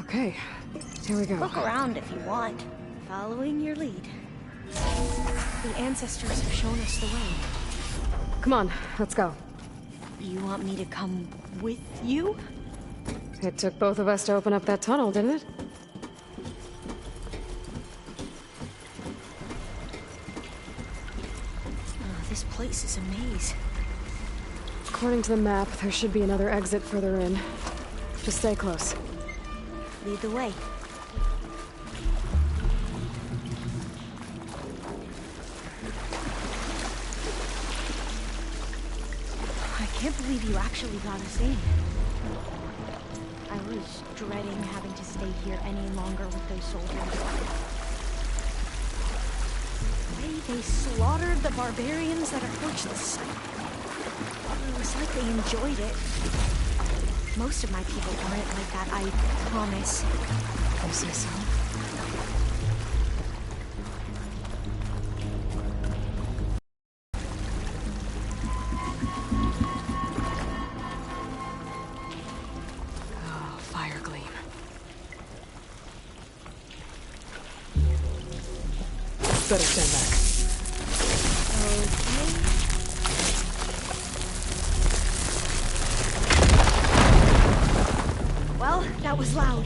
Okay, here we go. Look around if you want. Following your lead. The ancestors have shown us the way. Come on, let's go. You want me to come with you? It took both of us to open up that tunnel, didn't it? Oh, this place is a maze. According to the map, there should be another exit further in. Just stay close. Lead the way. I can't believe you actually got us in. I was dreading having to stay here any longer with those soldiers. They slaughtered the barbarians that approached the site. It was like they enjoyed it. Most of my people aren't like that, I promise. You say so? Oh, fire gleam. Better stand back. Okay. Well, that was loud.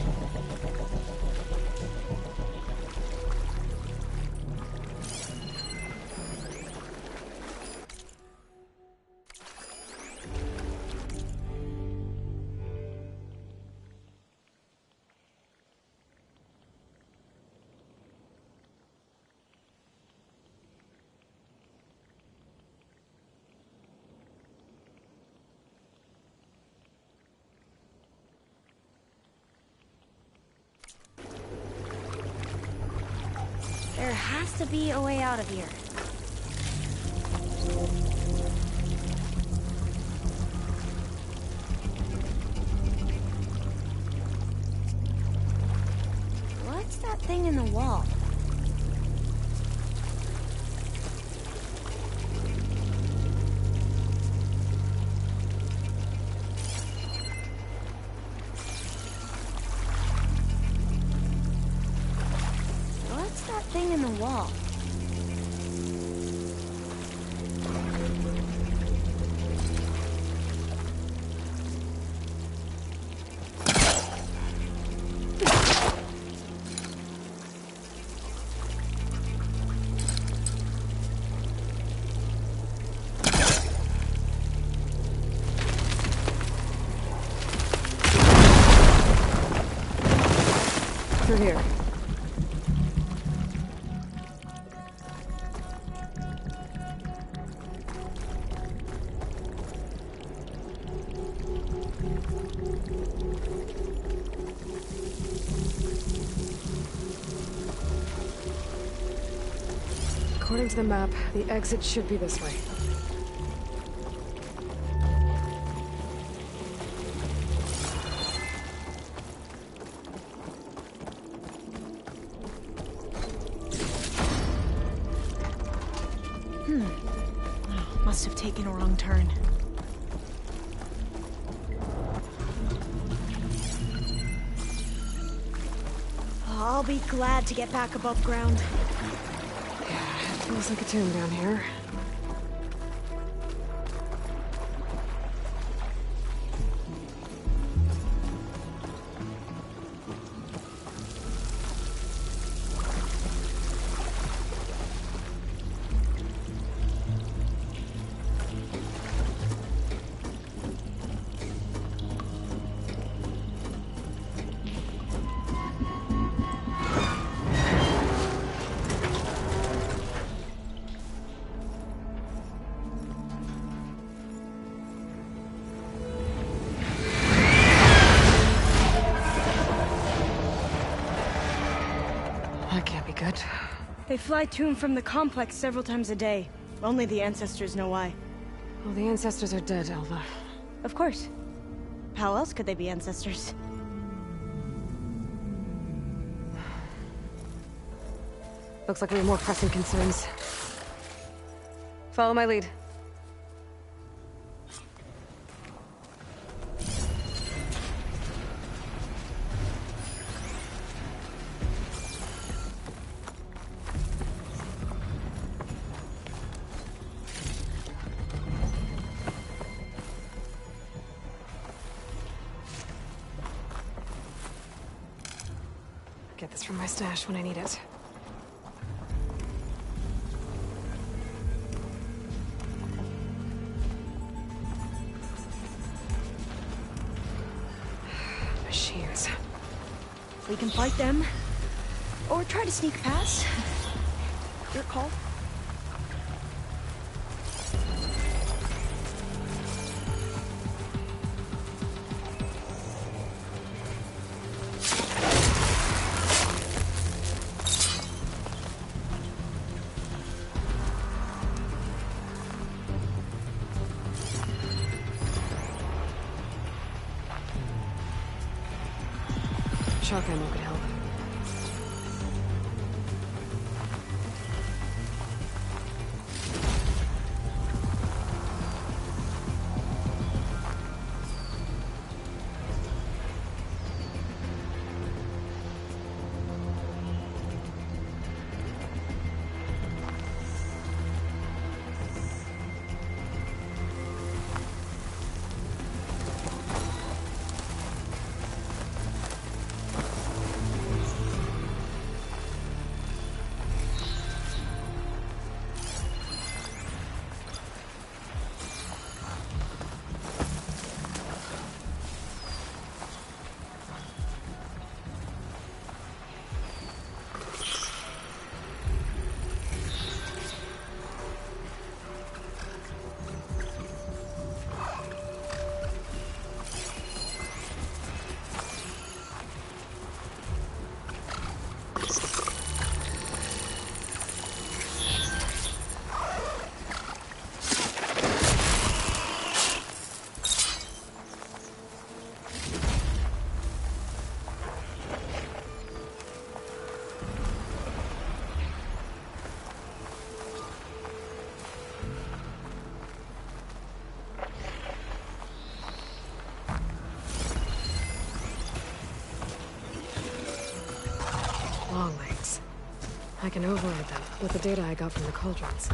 There has to be a way out of here. What's that thing in the wall? Thing in the wall. Through here. According to the map, the exit should be this way. Must have taken a wrong turn. I'll be glad to get back above ground. Yeah, it feels like a tomb down here. That can't be good. They fly to and from the complex several times a day. Only the ancestors know why. Well, the ancestors are dead, Alva. Of course. How else could they be ancestors? Looks like we have more pressing concerns. Follow my lead. Get this from my stash when I need it. Machines. We can fight them, or try to sneak past. Your call. Shock ammo could help. Long legs. I can override them with the data I got from the cauldrons.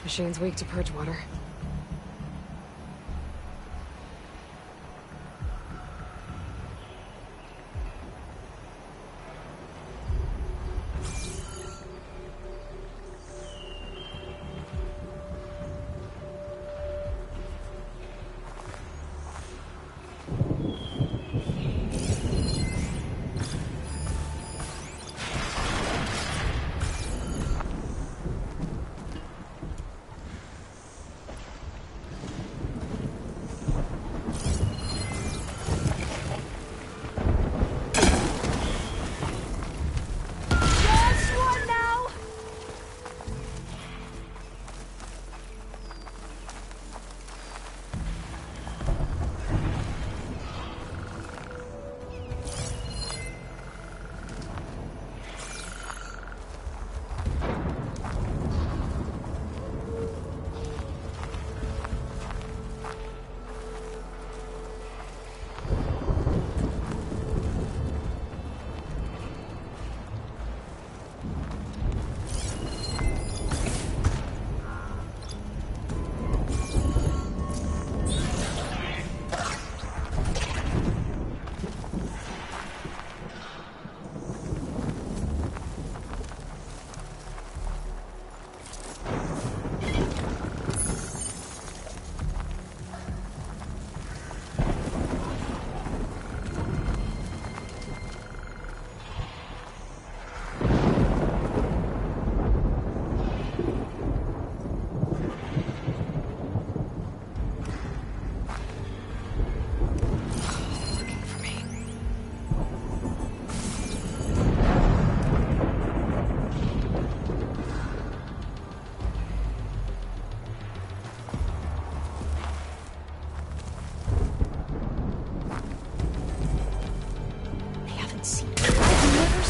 Machine's weak to purge water.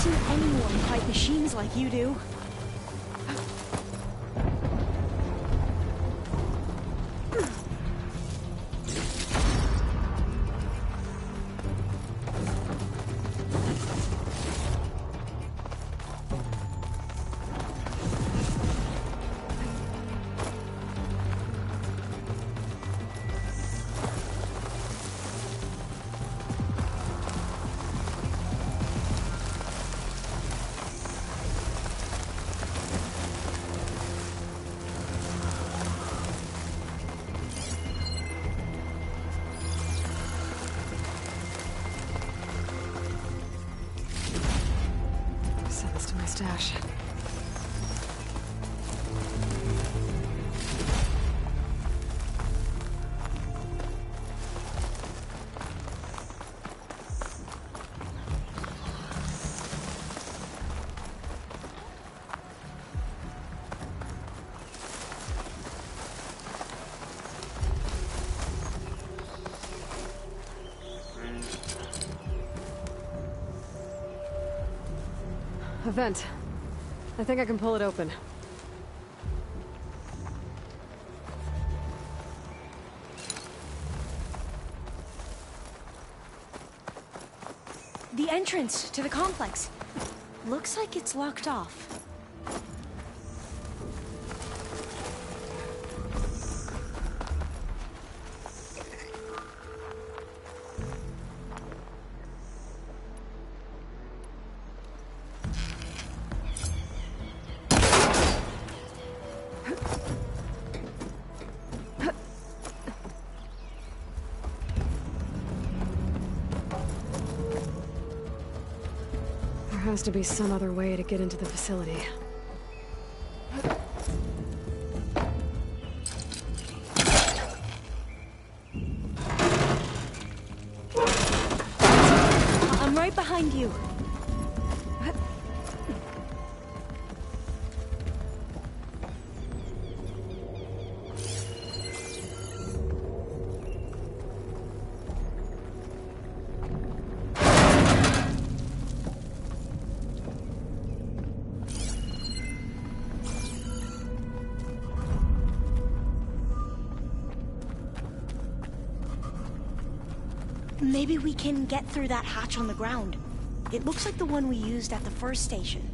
seen anyone fight machines like you do. Send this to my stash. A vent. I think I can pull it open. The entrance to the complex. Looks like it's locked off. There has to be some other way to get into the facility. I'm right behind you. Maybe we can get through that hatch on the ground. It looks like the one we used at the first station.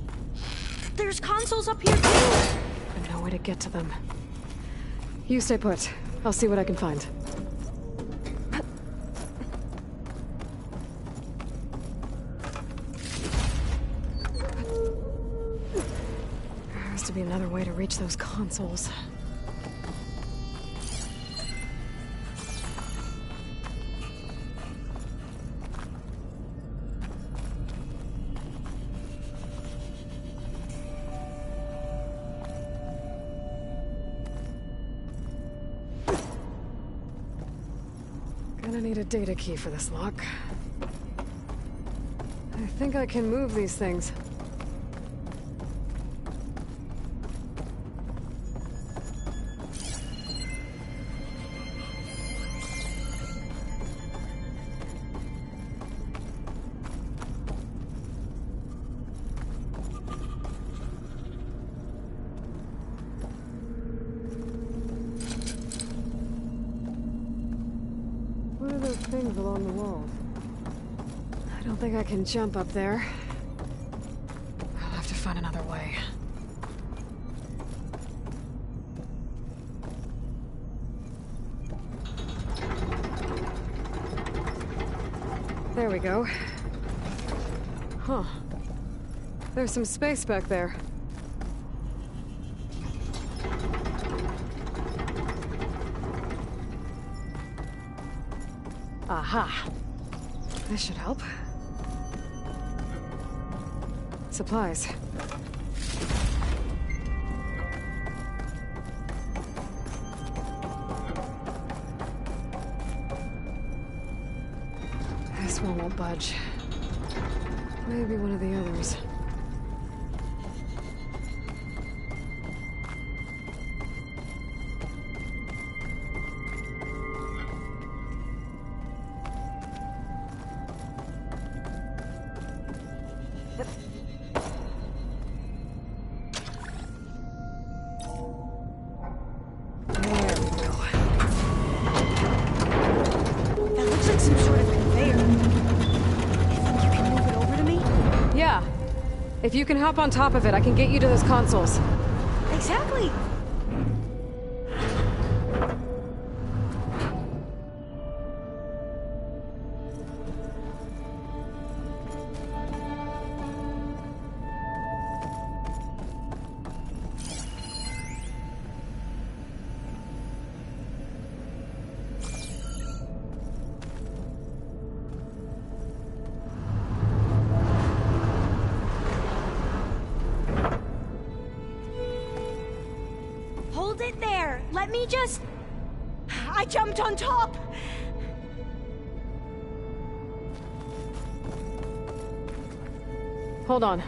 There's consoles up here too! I know where to get to them. You stay put. I'll see what I can find. There has to be another way to reach those consoles. Gonna need a data key for this lock. I think I can move these things. What are those things along the walls? I don't think I can jump up there. I'll have to find another way. There we go. Huh. There's some space back there. Aha! This should help. Supplies. This one won't budge. Maybe one of the others. If you can hop on top of it, I can get you to those consoles. Exactly! Hold it there. Let me just... I jumped on top. Hold on.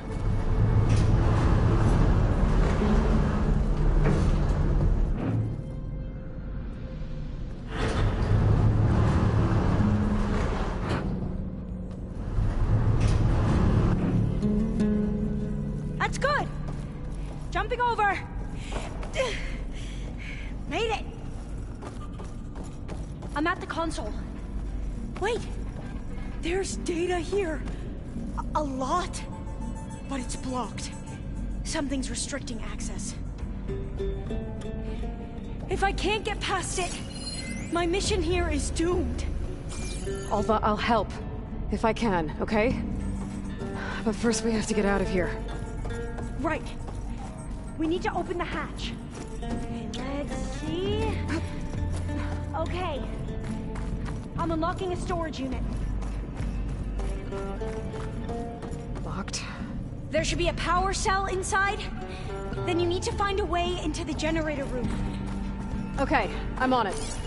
That's good. Jumping over. Made it. I'm at the console. Wait. There's data here. A lot. But it's blocked. Something's restricting access. If I can't get past it, my mission here is doomed. Alva, I'll help. If I can, okay? But first we have to get out of here. Right. We need to open the hatch. Let's see... Okay. I'm unlocking a storage unit. Locked. There should be a power cell inside. Then you need to find a way into the generator room. Okay, I'm on it.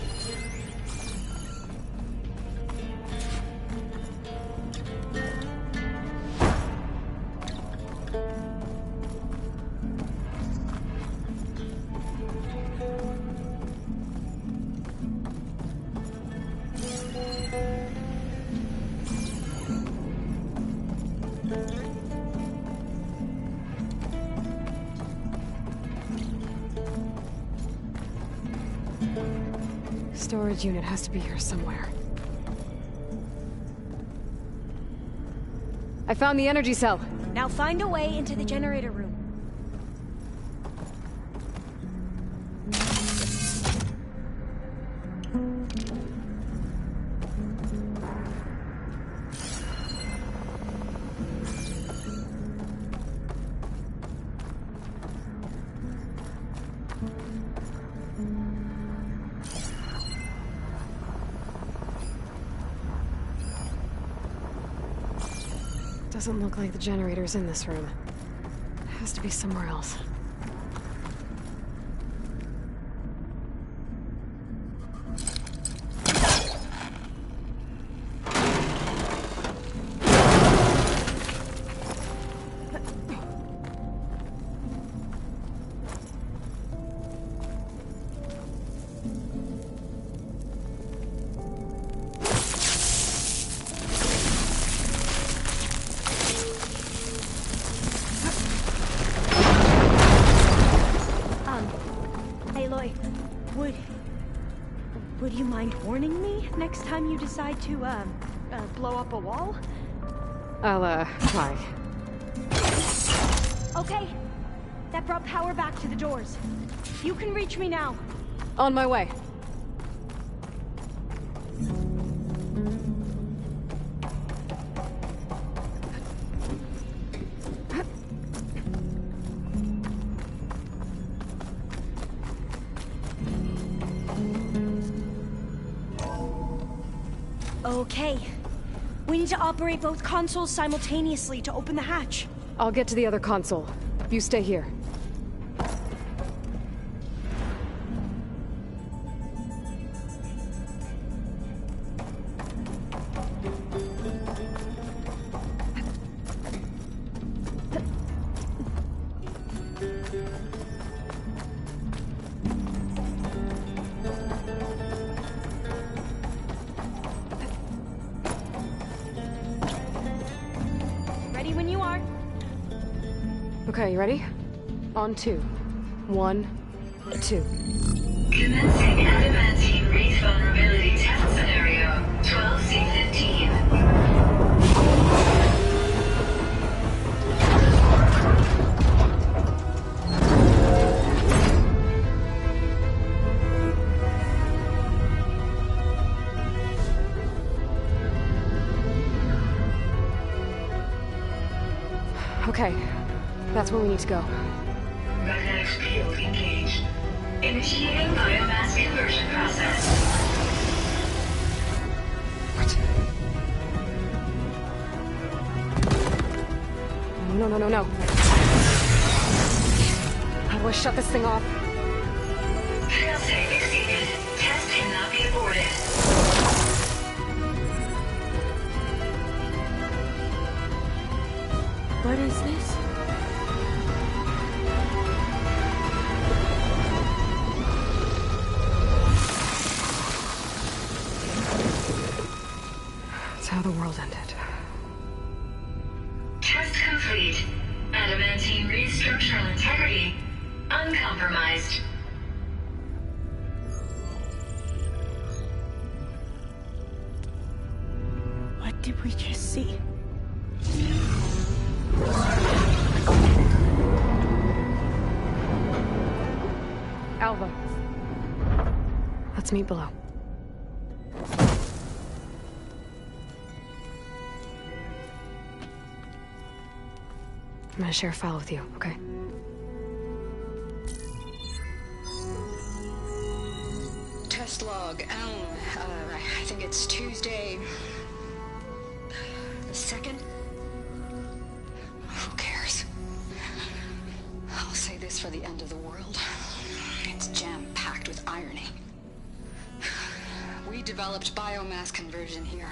Storage unit has to be here somewhere. I found the energy cell. Now find a way into the generator room. Doesn't look like the generator's in this room. It has to be somewhere else. Would you mind warning me next time you decide to, blow up a wall? I'll, try. Okay. That brought power back to the doors. You can reach me now. On my way. Okay. We need to operate both consoles simultaneously to open the hatch. I'll get to the other console. You stay here. Ready when you are. Okay, you ready? On 2. 1, 2. Commencing Adamantium Wraith Vulnerability Test Scenario 12C15. Okay. That's where we need to go. Magnetic field engaged. Initiating biomass conversion process. What? No. How do I shut this thing off? Failsafe exceeded. Test cannot be aborted. What is this? That's how the world ended. Test complete. Adamantine reed structural integrity uncompromised. What did we just see? Alva. Let's meet below. I'm gonna share a file with you, okay? Test log, I think it's Tuesday the 2nd? Who cares? I'll say this for the end of the world. It's jam-packed with irony. We developed biomass conversion here.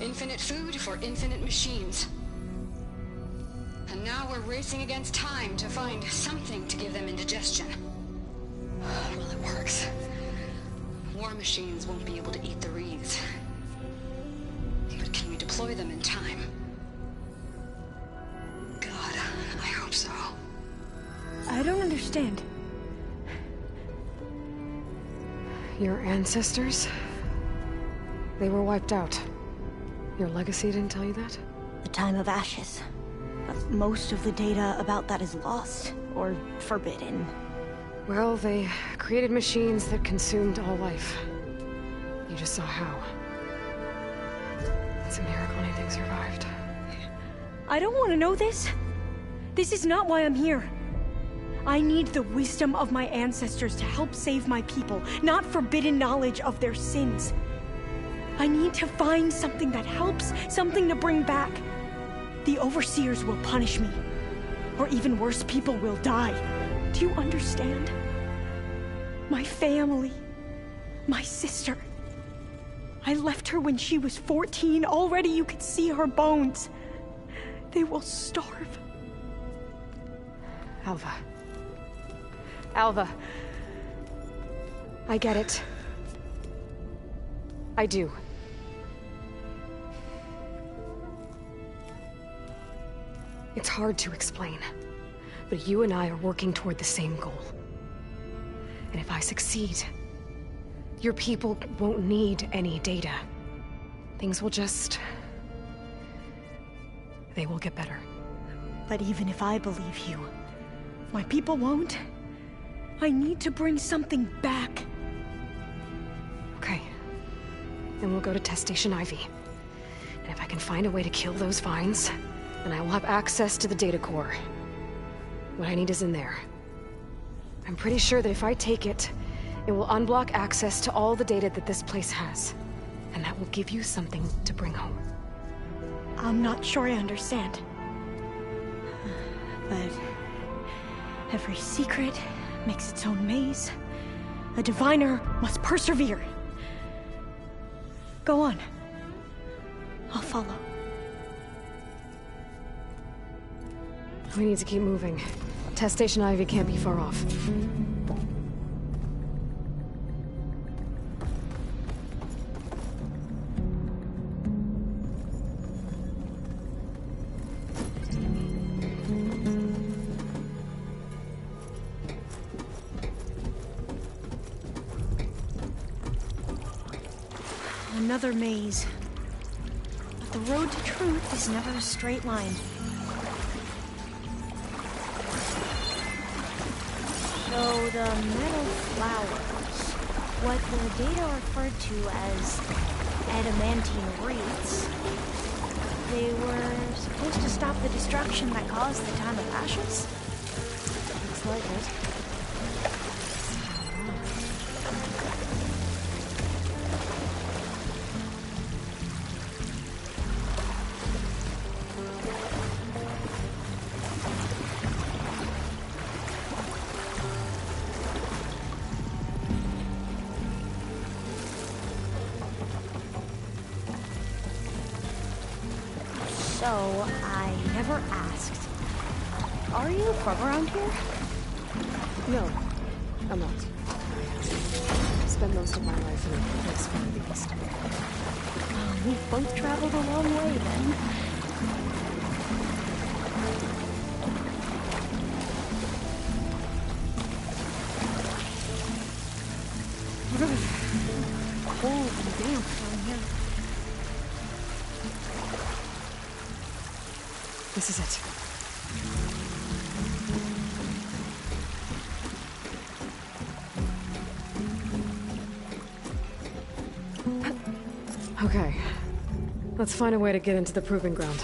Infinite food for infinite machines. And now we're racing against time to find something to give them indigestion. Well, it works. War machines won't be able to eat the wreaths. But can we deploy them in time? God, I hope so. I don't understand. Your ancestors? They were wiped out. Your legacy didn't tell you that? The time of ashes. But most of the data about that is lost, or forbidden. Well, they created machines that consumed all life. You just saw how. It's a miracle anything survived. I don't want to know this. This is not why I'm here. I need the wisdom of my ancestors to help save my people, not forbidden knowledge of their sins. I need to find something that helps, something to bring back. The Overseers will punish me. Or even worse, people will die. Do you understand? My family. My sister. I left her when she was 14. Already you could see her bones. They will starve. Alva. Alva. I get it. I do. It's hard to explain, but you and I are working toward the same goal. And if I succeed, your people won't need any data. Things will just... they will get better. But even if I believe you, my people won't. I need to bring something back. Okay. Then we'll go to Test Station Ivy. And if I can find a way to kill those vines, then I will have access to the data core. What I need is in there. I'm pretty sure that if I take it, it will unblock access to all the data that this place has. And that will give you something to bring home. I'm not sure I understand. But every secret makes its own maze. A diviner must persevere. Go on. I'll follow. We need to keep moving. Test Station Ivy can't be far off. Another maze. But the road to truth is never a straight line. So the metal flowers, what the data referred to as adamantine wreaths, They were supposed to stop the destruction that caused the Time of Ashes? Looks like it. So, I never asked. Are you from around here? No, I'm not. I spent most of my life in a place far in the east. We both traveled a long way then. Cold and damp down here. This is it. Okay. Let's find a way to get into the proving ground.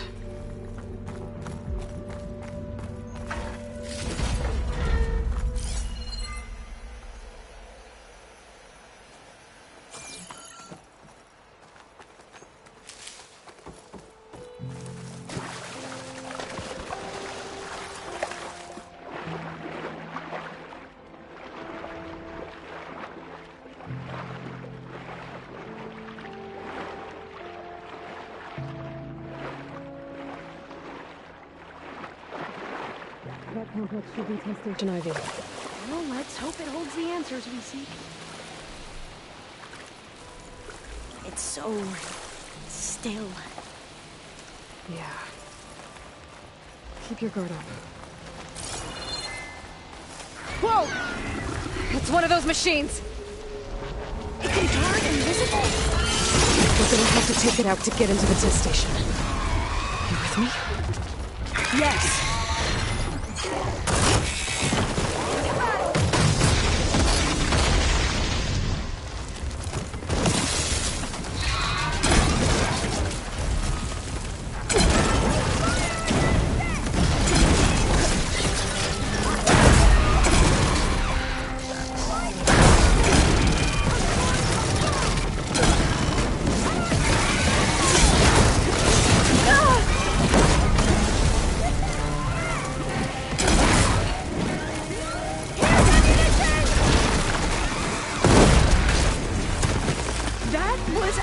That complex should be test station Ivy. Well, let's hope it holds the answers we seek. It's so still. Yeah. Keep your guard up. Whoa! It's one of those machines! It can turn invisible? We're gonna have to take it out to get into the test station. You with me? Yes.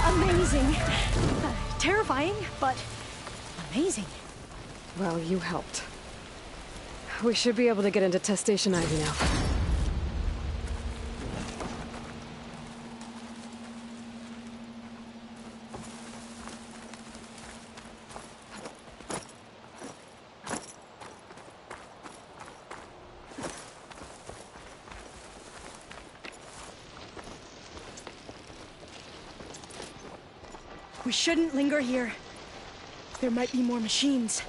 Amazing. Terrifying, but amazing. Well, you helped. We should be able to get into test station Ivy now. We shouldn't linger here. There might be more machines.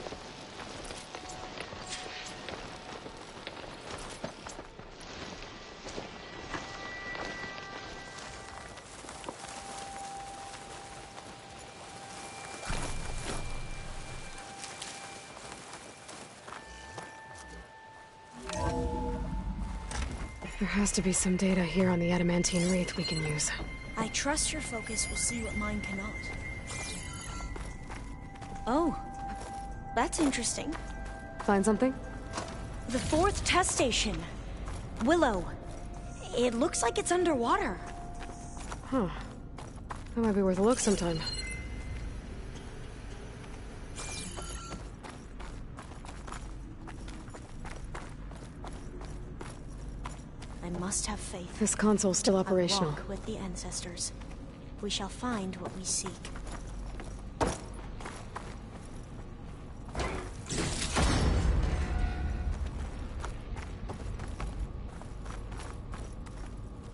There has to be some data here on the adamantine wraith we can use. I trust your focus will see what mine cannot. Oh, that's interesting. Find something? The 4th test station. Willow. It looks like it's underwater. Huh. That might be worth a look sometime. I must have faith. This console's still operational. I walk with the ancestors. We shall find what we seek.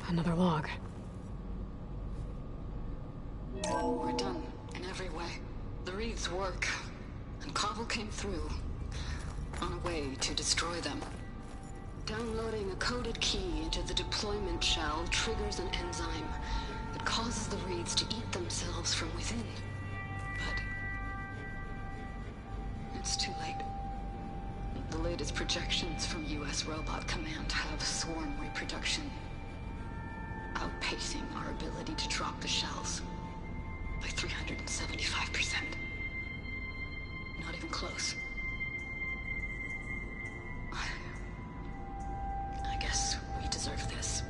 Another log. We're done in every way. The Wreaths work, and Cobble came through on a way to destroy them. Downloading a coded key into the deployment shell triggers an enzyme that causes the Wreaths to eat themselves from within. But The latest projections from U.S. Robot Command have swarm reproduction outpacing our ability to drop the shells by 375%. Not even close. I guess we deserve this.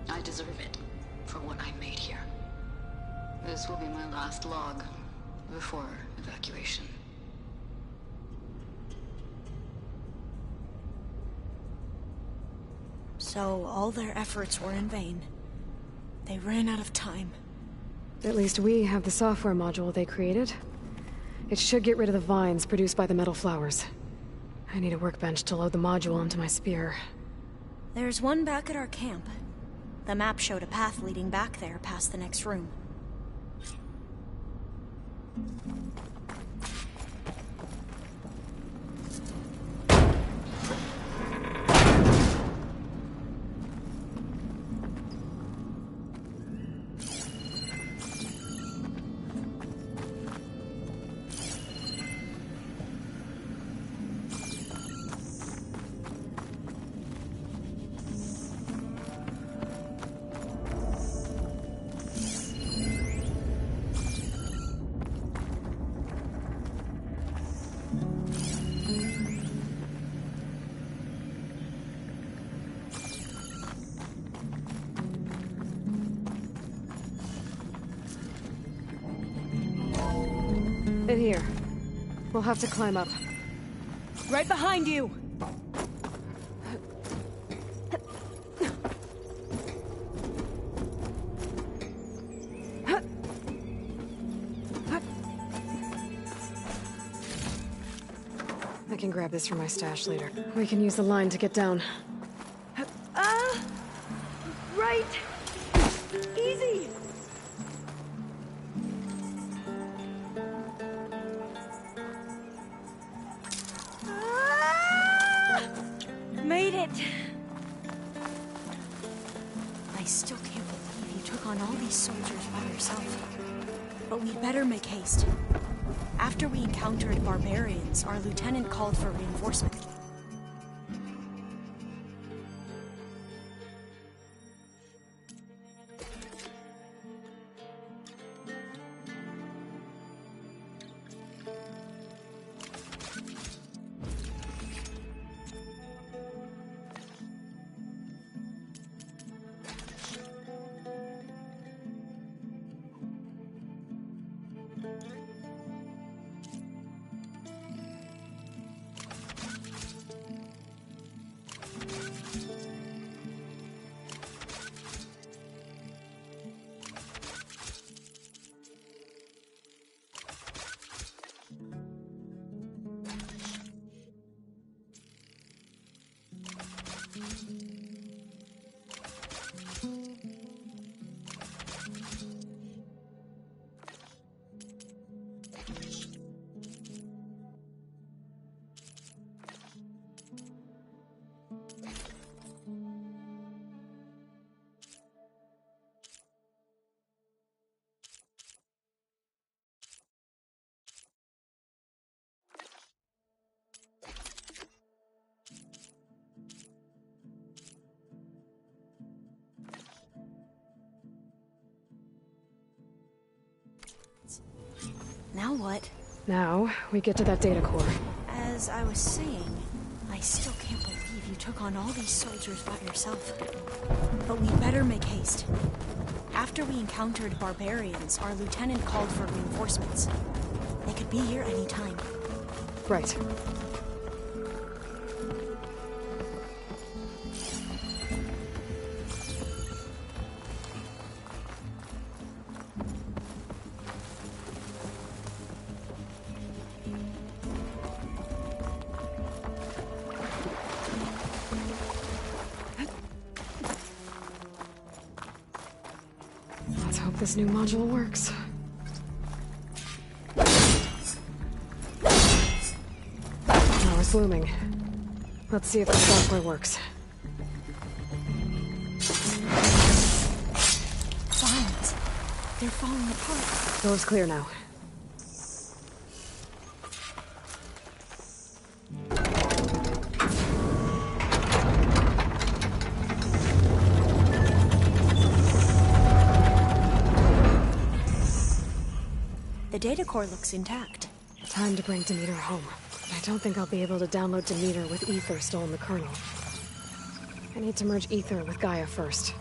I deserve it for what I made here. This will be my last log before evacuation. So all their efforts were in vain. They ran out of time. At least we have the software module they created. It should get rid of the vines produced by the metal flowers. I need a workbench to load the module onto my spear. There's one back at our camp. The map showed a path leading back there past the next room. In here. We'll have to climb up. Right behind you! I can grab this for my stash later. We can use the line to get down. Right! Easy! Made it! I still can't believe you took on all these soldiers by yourself. But we'd better make haste. After we encountered barbarians, our lieutenant called for reinforcement. Now what? Now, we get to that data core. As I was saying, I still can't believe you took on all these soldiers by yourself. But we'd better make haste. After we encountered barbarians, our lieutenant called for reinforcements. They could be here any time. Right. Let's hope this new module works. Now it's blooming. Let's see if the software works. Vines. They're falling apart. Door's clear now. data core looks intact. Time to bring Demeter home. I don't think I'll be able to download Demeter with Ether still in the kernel. I need to merge Ether with Gaia first.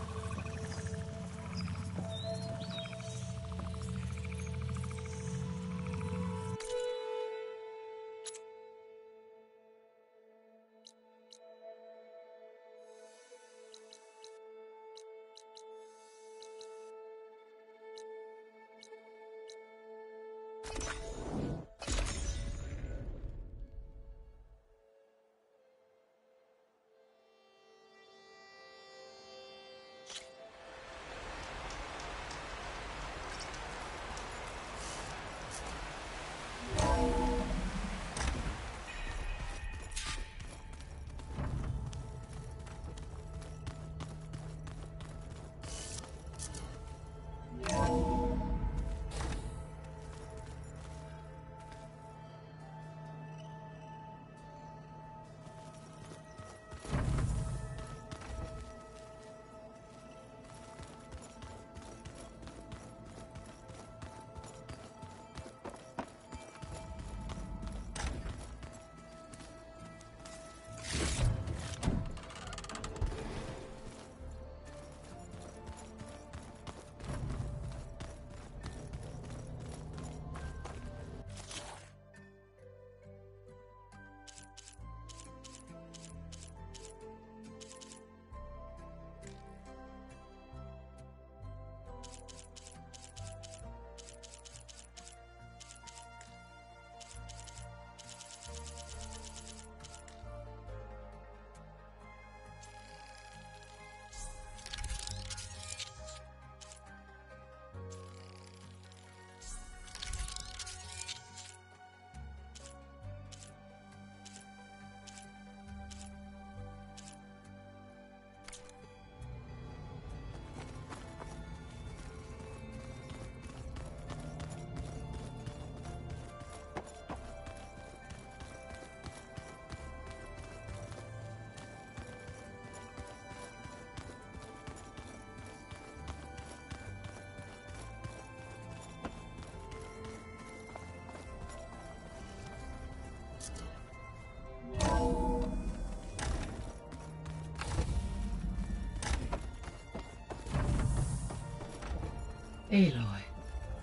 Aloy,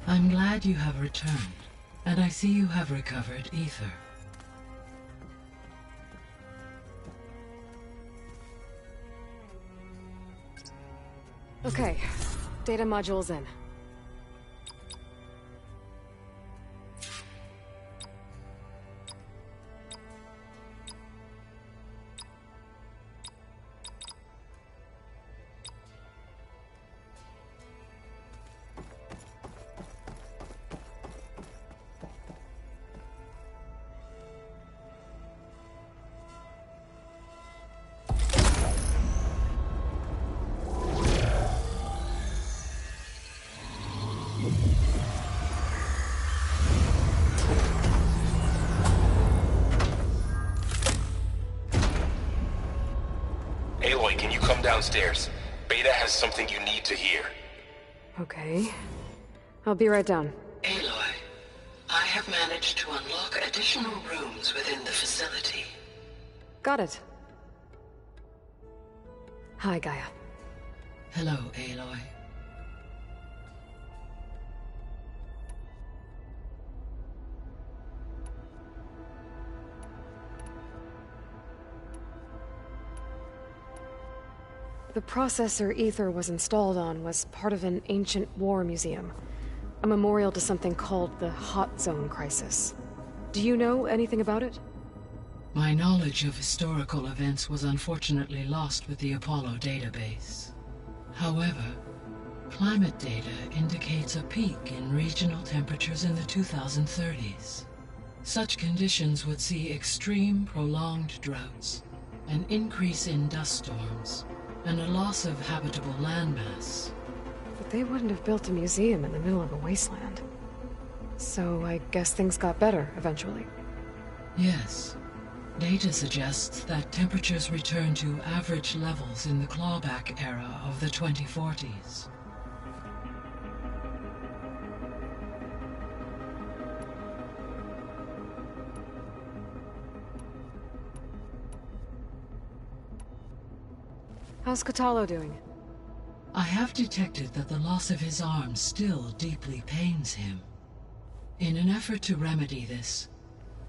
I'm glad you have returned, and I see you have recovered Ether. Okay, data module's in. Aloy, can you come downstairs? Beta has something you need to hear. Okay. I'll be right down. Aloy, I have managed to unlock additional rooms within the facility. Got it. Hi, Gaia. Hello, Aloy. The processor Ether was installed on was part of an ancient war museum. A memorial to something called the Hot Zone Crisis. Do you know anything about it? My knowledge of historical events was unfortunately lost with the Apollo database. However, climate data indicates a peak in regional temperatures in the 2030s. Such conditions would see extreme, prolonged droughts, an increase in dust storms, and a loss of habitable landmass. But they wouldn't have built a museum in the middle of a wasteland. So I guess things got better eventually. Yes. Data suggests that temperatures returned to average levels in the clawback era of the 2040s. How's Kotallo doing? I have detected that the loss of his arm still deeply pains him. In an effort to remedy this,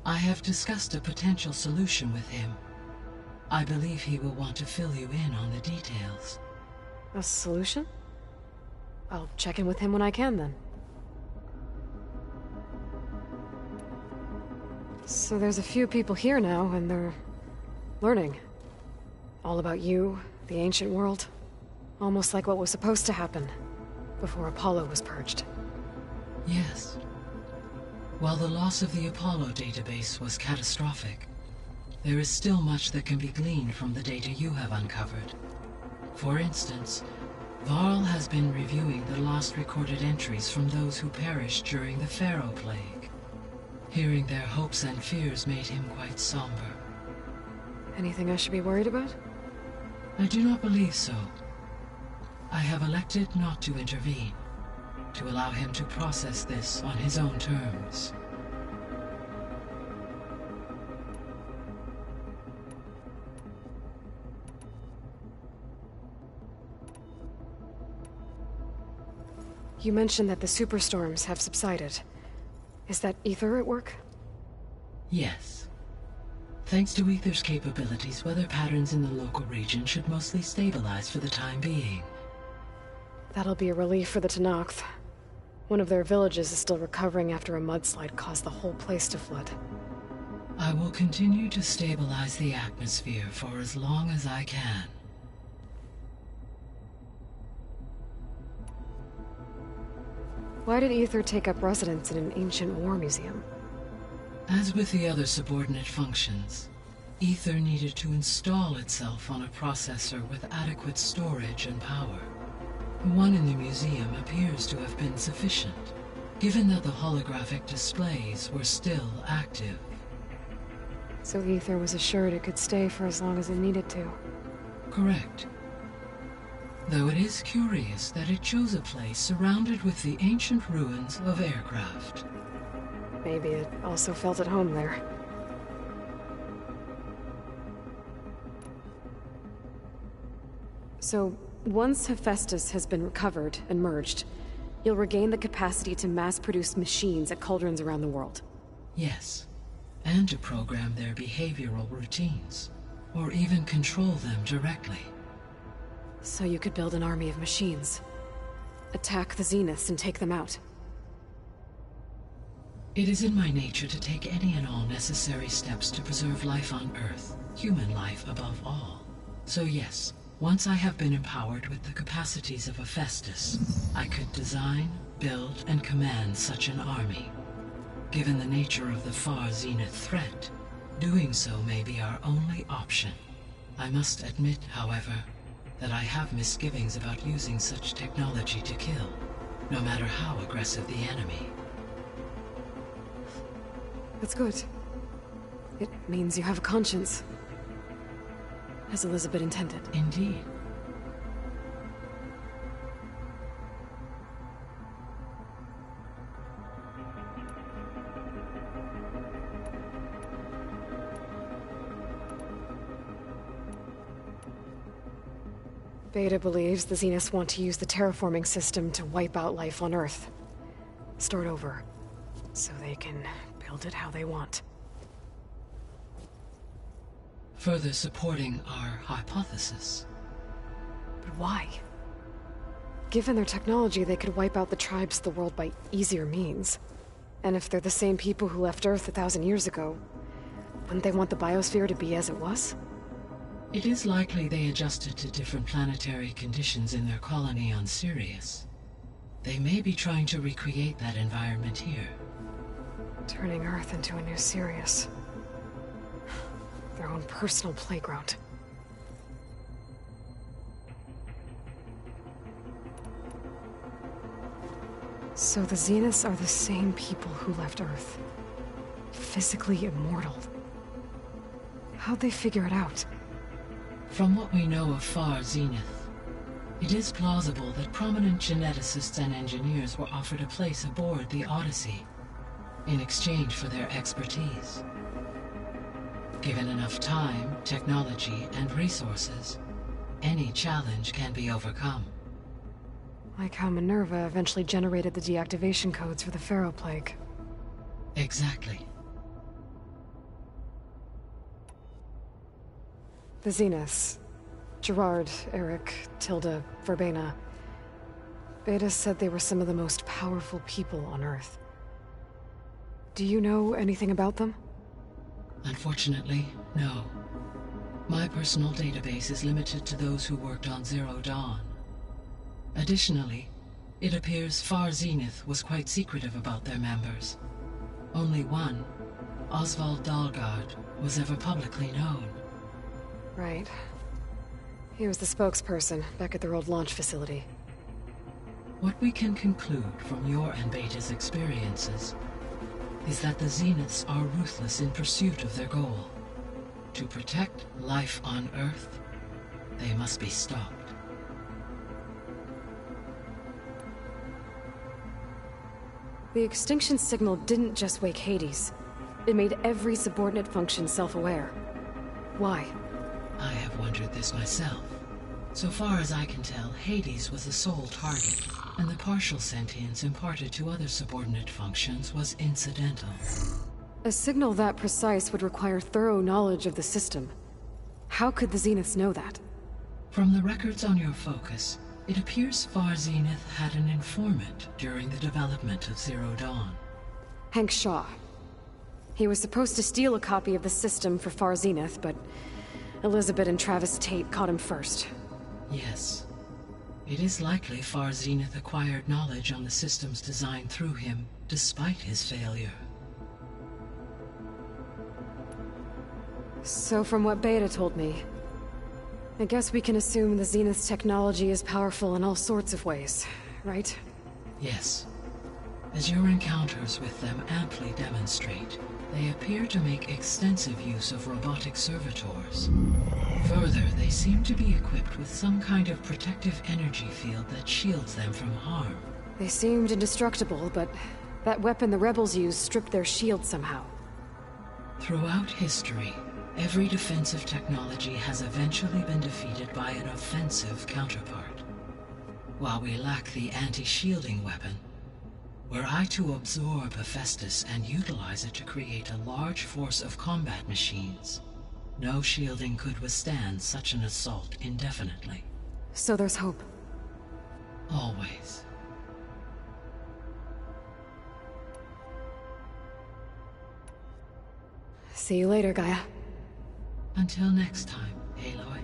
I have discussed a potential solution with him. I believe he will want to fill you in on the details. A solution? I'll check in with him when I can, then. So there's a few people here now, and they're learning. All about you, the ancient world. Almost like what was supposed to happen before Apollo was purged. Yes. While the loss of the Apollo database was catastrophic, there is still much that can be gleaned from the data you have uncovered. For instance, Varl has been reviewing the last recorded entries from those who perished during the Pharaoh Plague. Hearing their hopes and fears made him quite somber. Anything I should be worried about? I do not believe so. I have elected not to intervene, to allow him to process this on his own terms. You mentioned that the superstorms have subsided. Is that Aether at work? Yes. Thanks to Aether's capabilities, weather patterns in the local region should mostly stabilize for the time being. That'll be a relief for the Tenakth. One of their villages is still recovering after a mudslide caused the whole place to flood. I will continue to stabilize the atmosphere for as long as I can. Why did Aether take up residence in an ancient war museum? As with the other subordinate functions, Aether needed to install itself on a processor with adequate storage and power. The one in the museum appears to have been sufficient, given that the holographic displays were still active. So Aether was assured it could stay for as long as it needed to. Correct. Though it is curious that it chose a place surrounded with the ancient ruins of aircraft. Maybe it also felt at home there. So, once Hephaestus has been recovered and merged, you'll regain the capacity to mass-produce machines at cauldrons around the world. Yes, and to program their behavioral routines, or even control them directly. So you could build an army of machines. Attack the Zeniths and take them out. It is in my nature to take any and all necessary steps to preserve life on Earth, human life above all. So yes, once I have been empowered with the capacities of Hephaestus, I could design, build, and command such an army. Given the nature of the far Zenith threat, doing so may be our only option. I must admit, however, that I have misgivings about using such technology to kill, no matter how aggressive the enemy. That's good. It means you have a conscience. As Elizabeth intended. Indeed. Beta believes the Zeniths want to use the terraforming system to wipe out life on Earth. Start over, so they can build it how they want. Further supporting our hypothesis. But why? Given their technology, they could wipe out the tribes of the world by easier means. And if they're the same people who left Earth 1,000 years ago, wouldn't they want the biosphere to be as it was? It is likely they adjusted to different planetary conditions in their colony on Sirius. They may be trying to recreate that environment here. Turning Earth into a new Sirius. Their own personal playground. So the Zeniths are the same people who left Earth. Physically immortal. How'd they figure it out? From what we know of Far Zenith, it is plausible that prominent geneticists and engineers were offered a place aboard the Odyssey in exchange for their expertise. Given enough time, technology, and resources, any challenge can be overcome. Like how Minerva eventually generated the deactivation codes for the Pharaoh Plague. Exactly. The Zeniths. Gerard, Eric, Tilda, Verbena. Beta said they were some of the most powerful people on Earth. Do you know anything about them? Unfortunately, no. My personal database is limited to those who worked on Zero Dawn. Additionally, it appears Far Zenith was quite secretive about their members. Only one, Oswald Dahlgard, was ever publicly known. Right. He was the spokesperson back at their old launch facility. What we can conclude from your and Beta's experiences is that the Zeniths are ruthless in pursuit of their goal. To protect life on Earth, they must be stopped. The extinction signal didn't just wake Hades. It made every subordinate function self-aware. Why? I have wondered this myself. So far as I can tell, Hades was the sole target, and the partial sentience imparted to other subordinate functions was incidental. A signal that precise would require thorough knowledge of the system. How could the Zeniths know that? From the records on your focus, it appears Far Zenith had an informant during the development of Zero Dawn. Hank Shaw. He was supposed to steal a copy of the system for Far Zenith, but Elizabeth and Travis Tate caught him first. Yes. It is likely Far Zenith acquired knowledge on the systems designed through him, despite his failure. So from what Beta told me, I guess we can assume the Zenith's technology is powerful in all sorts of ways, right? Yes. As your encounters with them amply demonstrate, they appear to make extensive use of robotic servitors. Further, they seem to be equipped with some kind of protective energy field that shields them from harm. They seemed indestructible, but that weapon the rebels used stripped their shield somehow. Throughout history, every defensive technology has eventually been defeated by an offensive counterpart. While we lack the anti-shielding weapon, were I to absorb Hephaestus and utilize it to create a large force of combat machines, no shielding could withstand such an assault indefinitely. So there's hope. Always. See you later, Gaia. Until next time, Aloy.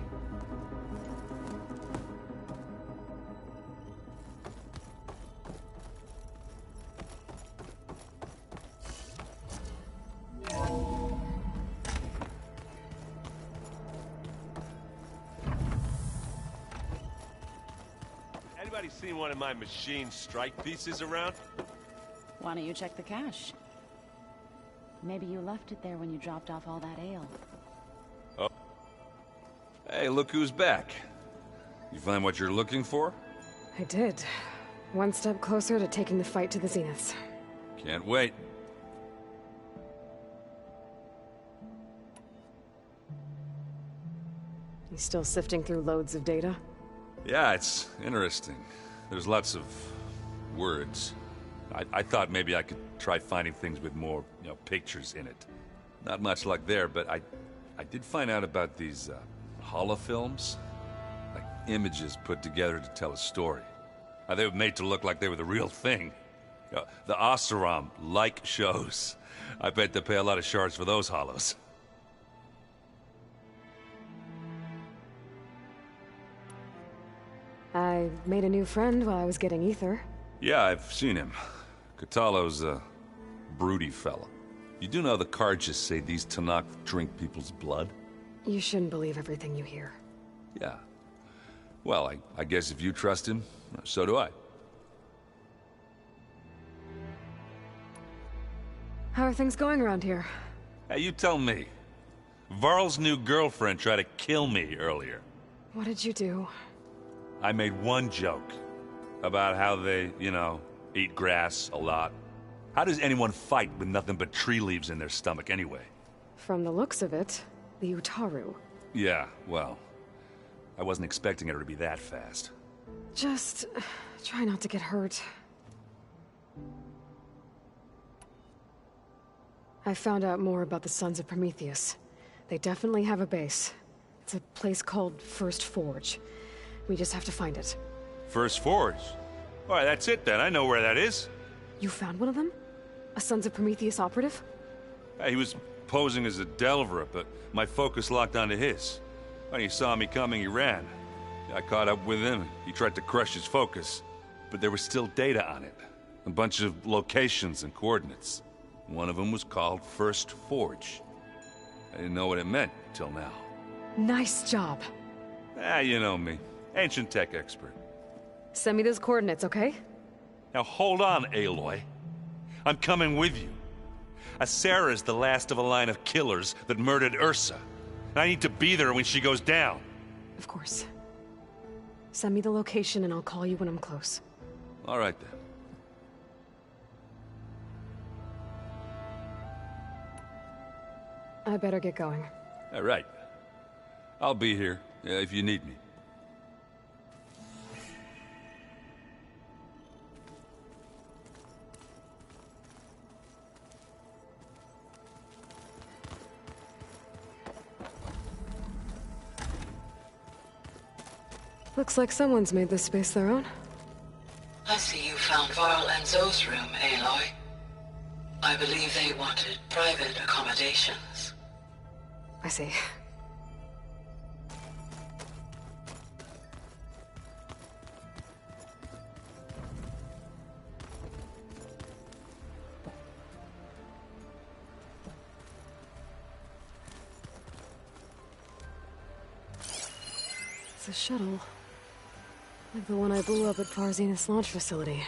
Anybody seen one of my machine strike pieces around? Why don't you check the cache? Maybe you left it there when you dropped off all that ale. Oh. Hey, look who's back. You find what you're looking for? I did. One step closer to taking the fight to the Zeniths. Can't wait. You still sifting through loads of data? Yeah, it's interesting. There's lots of words. I thought maybe I could try finding things with more, pictures in it. Not much luck there, but I did find out about these holofilms. Like images put together to tell a story. They were made to look like they were the real thing. The Oseram-like shows. I bet they pay a lot of shards for those holos. I made a new friend while I was getting ether. Yeah, I've seen him. Kotallo's a broody fella. You do know the cards just say these Tenakth drink people's blood? You shouldn't believe everything you hear. Yeah. Well, I guess if you trust him, so do I. How are things going around here? Hey, you tell me. Varl's new girlfriend tried to kill me earlier. What did you do? I made one joke about how they, eat grass a lot. How does anyone fight with nothing but tree leaves in their stomach anyway? From the looks of it, the Utaru. Yeah, well, I wasn't expecting her to be that fast. Just try not to get hurt. I found out more about the Sons of Prometheus. They definitely have a base. It's a place called First Forge. We just have to find it. First Forge? Alright, that's it then. I know where that is. You found one of them? A Sons of Prometheus operative? He was posing as a Delver, but my focus locked onto his. When he saw me coming, he ran. I caught up with him. He tried to crush his focus. But there was still data on it. A bunch of locations and coordinates. One of them was called First Forge. I didn't know what it meant till now. Nice job. You know me. Ancient tech expert. Send me those coordinates, okay? Now hold on, Aloy. I'm coming with you. Asera's the last of a line of killers that murdered Ursa. And I need to be there when she goes down. Of course. Send me the location and I'll call you when I'm close. All right then. I better get going. All right. I'll be here if you need me. Looks like someone's made this space their own. I see you found Varl and Zoe's room, Aloy. I believe they wanted private accommodations. I see. It's a shuttle. Like the one I blew up at Far Zenith's launch facility.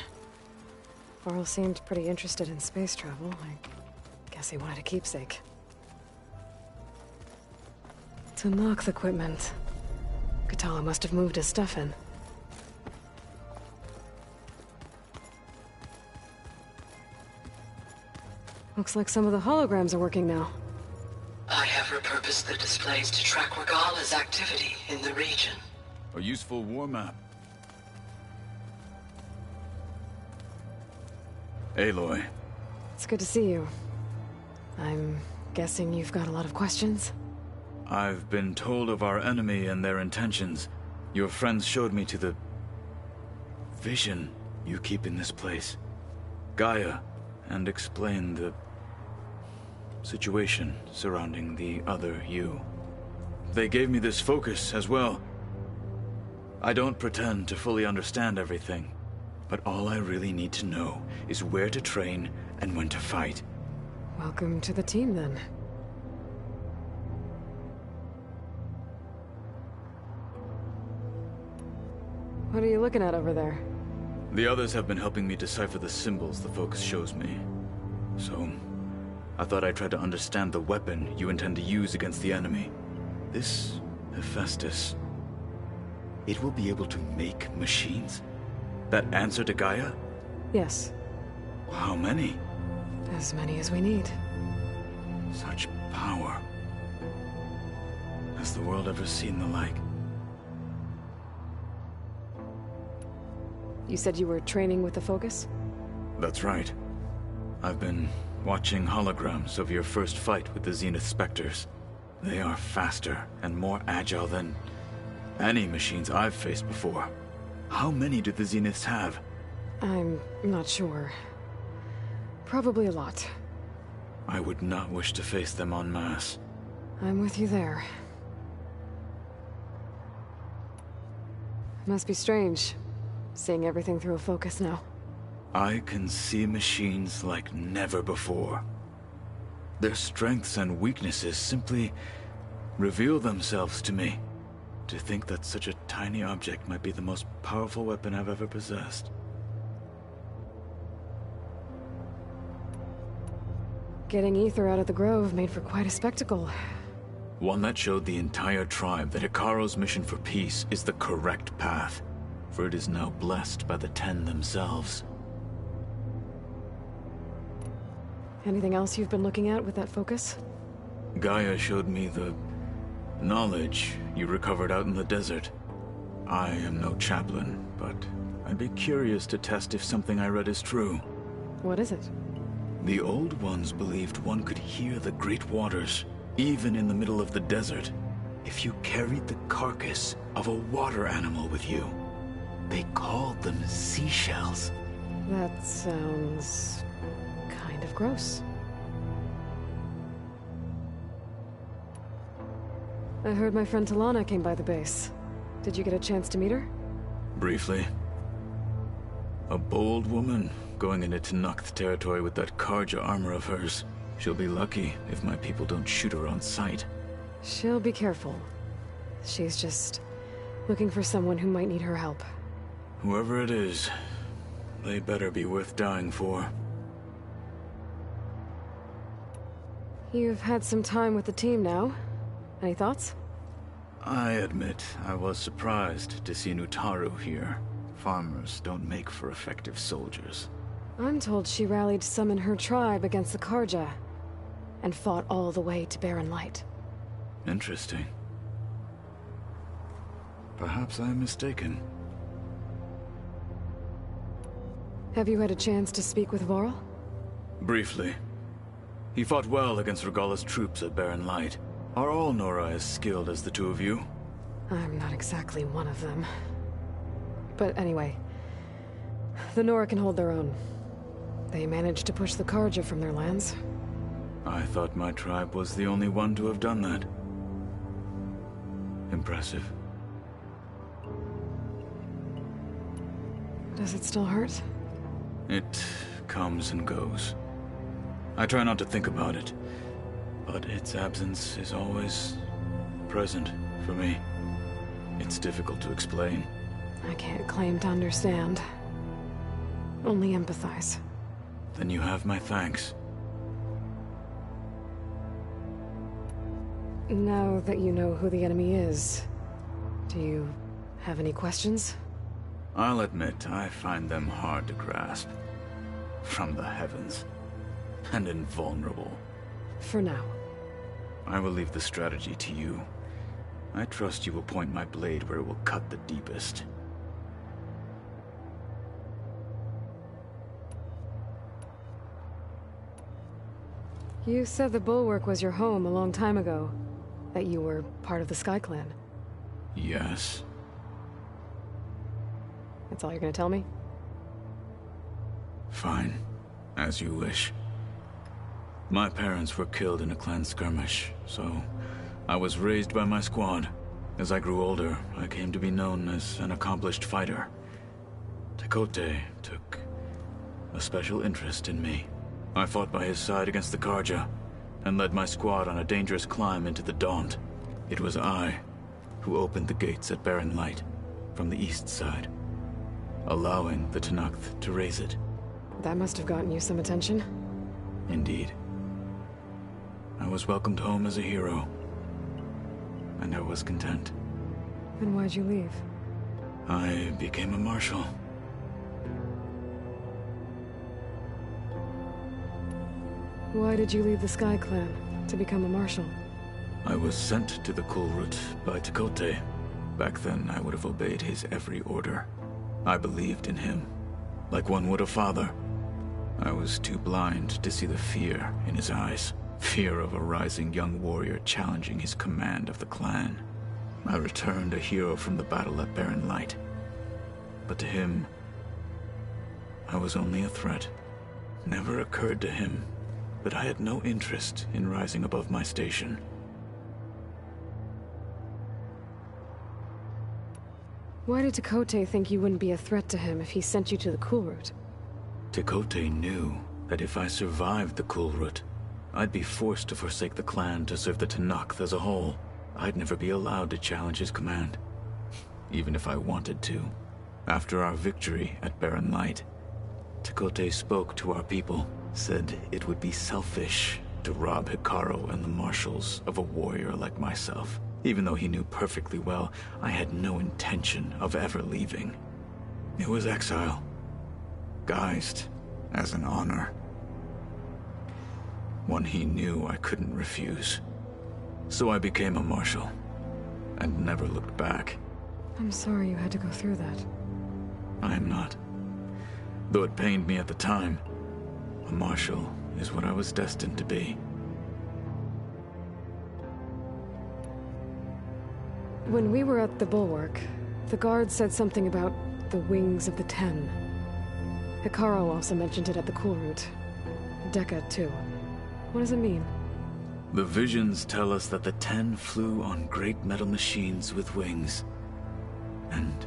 Varl seemed pretty interested in space travel. I guess he wanted a keepsake. To knock the equipment. Katala must have moved his stuff in. Looks like some of the holograms are working now. I have repurposed the displays to track Regala's activity in the region. A useful war map. Aloy. It's good to see you. I'm guessing you've got a lot of questions? I've been told of our enemy and their intentions. Your friends showed me to the vision you keep in this place. Gaia, and explained the situation surrounding the other you. They gave me this focus as well. I don't pretend to fully understand everything, but all I really need to know is where to train and when to fight. Welcome to the team, then. What are you looking at over there? The others have been helping me decipher the symbols the focus shows me. So, I thought I'd try to understand the weapon you intend to use against the enemy. This Hephaestus, it will be able to make machines? That answer to Gaia? Yes. How many? As many as we need. Such power. Has the world ever seen the like? You said you were training with the Focus? That's right. I've been watching holograms of your first fight with the Zenith Spectres. They are faster and more agile than any machines I've faced before. How many do the Zeniths have? I'm not sure. Probably a lot. I would not wish to face them en masse. I'm with you there. Must be strange, seeing everything through a focus now. I can see machines like never before. Their strengths and weaknesses simply reveal themselves to me. To think that such a tiny object might be the most powerful weapon I've ever possessed. Getting Ether out of the Grove made for quite a spectacle. One that showed the entire tribe that Hekarro's mission for peace is the correct path, for it is now blessed by the Ten themselves. Anything else you've been looking at with that focus? Gaia showed me the knowledge you recovered out in the desert. I am no chaplain, but I'd be curious to test if something I read is true. What is it? The Old Ones believed one could hear the great waters, even in the middle of the desert, if you carried the carcass of a water animal with you. They called them seashells. That sounds kind of gross. I heard my friend Talana came by the base. Did you get a chance to meet her? Briefly. A bold woman going into Tenakth territory with that Karja armor of hers. She'll be lucky if my people don't shoot her on sight. She'll be careful. She's just looking for someone who might need her help. Whoever it is, they better be worth dying for. You've had some time with the team now. Any thoughts? I admit I was surprised to see Nutaru here. Farmers don't make for effective soldiers. I'm told she rallied some in her tribe against the Karja, and fought all the way to Barren Light. Interesting. Perhaps I'm mistaken. Have you had a chance to speak with Varl? Briefly. He fought well against Regalla's troops at Barren Light. Are all Nora as skilled as the two of you? I'm not exactly one of them. But anyway, the Nora can hold their own. They managed to push the Karja from their lands. I thought my tribe was the only one to have done that. Impressive. Does it still hurt? It comes and goes. I try not to think about it, but its absence is always present for me. It's difficult to explain. I can't claim to understand. Only empathize. Then you have my thanks. Now that you know who the enemy is, do you have any questions? I'll admit, I find them hard to grasp. From the heavens. And invulnerable. For now. I will leave the strategy to you. I trust you will point my blade where it will cut the deepest. You said the Bulwark was your home a long time ago. That you were part of the Sky Clan. Yes. That's all you're gonna tell me? Fine. As you wish. My parents were killed in a clan skirmish, so I was raised by my squad. As I grew older, I came to be known as an accomplished fighter. Tekotteh took a special interest in me. I fought by his side against the Karja, and led my squad on a dangerous climb into the Daunt. It was I who opened the gates at Barren Light, from the east side, allowing the Tenakth to raise it. That must have gotten you some attention. Indeed. I was welcomed home as a hero, and I was content. Then why'd you leave? I became a marshal. Why did you leave the Sky Clan to become a marshal? I was sent to the Kulrut by Tekotteh. Back then, I would have obeyed his every order. I believed in him, like one would a father. I was too blind to see the fear in his eyes. Fear of a rising young warrior challenging his command of the clan. I returned a hero from the battle at Barren Light. But to him, I was only a threat. Never occurred to him that I had no interest in rising above my station. Why did Tekotteh think you wouldn't be a threat to him if he sent you to the Kulrut? Tekotteh knew that if I survived the Kulrut, I'd be forced to forsake the clan to serve the Tenakth as a whole. I'd never be allowed to challenge his command, even if I wanted to. After our victory at Barren Light, Tekotteh spoke to our people, said it would be selfish to rob Hekarro and the marshals of a warrior like myself, even though he knew perfectly well I had no intention of ever leaving. It was exile, guised as an honor. One he knew I couldn't refuse. So I became a marshal, and never looked back. I'm sorry you had to go through that. I am not. Though it pained me at the time, a Marshal is what I was destined to be. When we were at the Bulwark, the guard said something about the Wings of the Ten. Hekarro also mentioned it at the Cool Route. Dekka, too. What does it mean? The visions tell us that the Ten flew on great metal machines with wings, and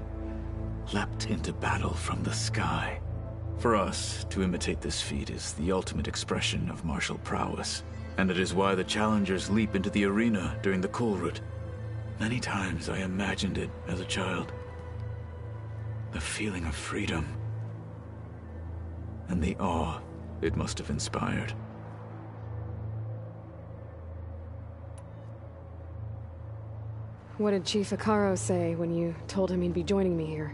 leapt into battle from the sky. For us, to imitate this feat is the ultimate expression of martial prowess, and it is why the challengers leap into the arena during the Cool Route. Many times I imagined it as a child. The feeling of freedom, and the awe it must have inspired. What did Chief Hekarro say when you told him he'd be joining me here?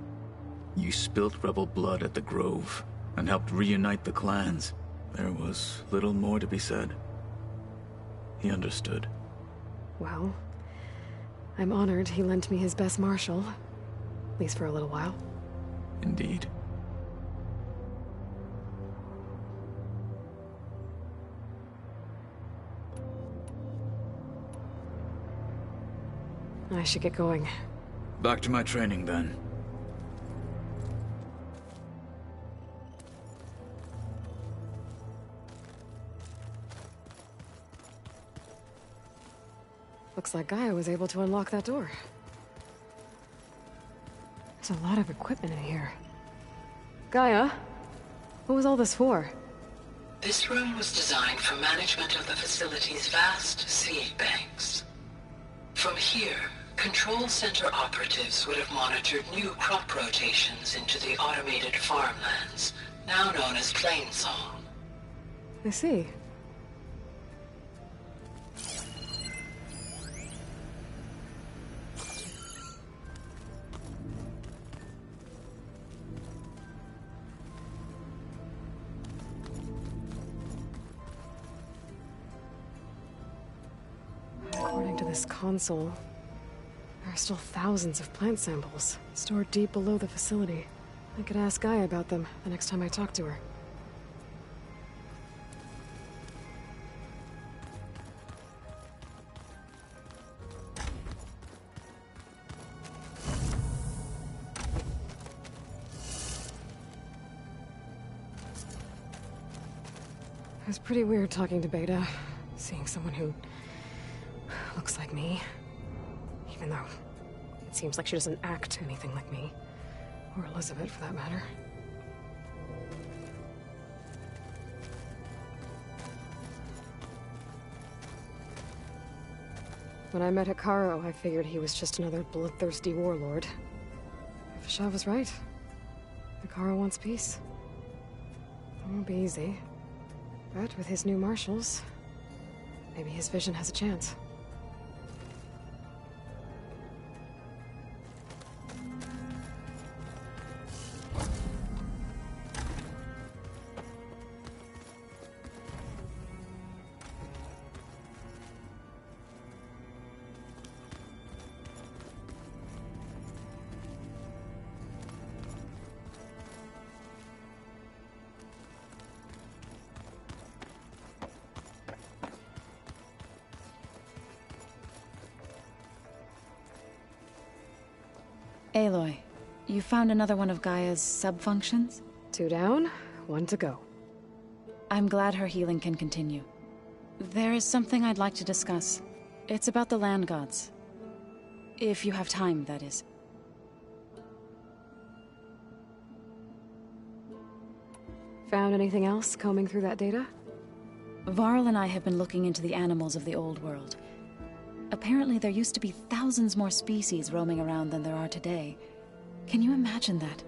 You spilt rebel blood at the Grove, and helped reunite the clans. There was little more to be said. He understood. Well, I'm honored he lent me his best marshal. At least for a little while. Indeed. I should get going. Back to my training, then. Looks like Gaia was able to unlock that door. There's a lot of equipment in here. Gaia? What was all this for? This room was designed for management of the facility's vast seed banks. From here, Control Center operatives would have monitored new crop rotations into the automated farmlands, now known as Plainsong. I see. According to this console, there are still thousands of plant samples stored deep below the facility. I could ask Gaia about them the next time I talk to her. It was pretty weird talking to Beta, seeing someone who looks like me. Even though it seems like she doesn't act anything like me. Or Elizabeth, for that matter. When I met Hekarro, I figured he was just another bloodthirsty warlord. Vashav was right. Hekarro wants peace. It won't be easy. But with his new marshals, maybe his vision has a chance. Aloy, you found another one of Gaia's sub-functions? 2 down, 1 to go. I'm glad her healing can continue. There is something I'd like to discuss. It's about the land gods. If you have time, that is. Found anything else combing through that data? Varl and I have been looking into the animals of the old world. Apparently there used to be thousands more species roaming around than there are today. Can you imagine that?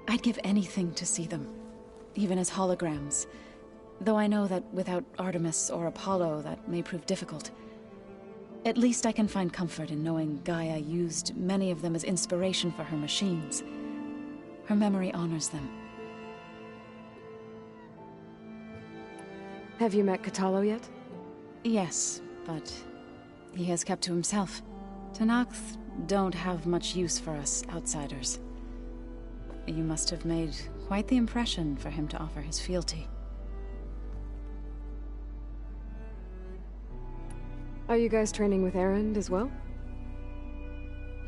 I'd give anything to see them, even as holograms. Though I know that without Artemis or Apollo, that may prove difficult. At least I can find comfort in knowing Gaia used many of them as inspiration for her machines. Her memory honors them. Have you met Kotallo yet? Yes, but he has kept to himself. Tenakth don't have much use for us outsiders. You must have made quite the impression for him to offer his fealty. Are you guys training with Erend as well?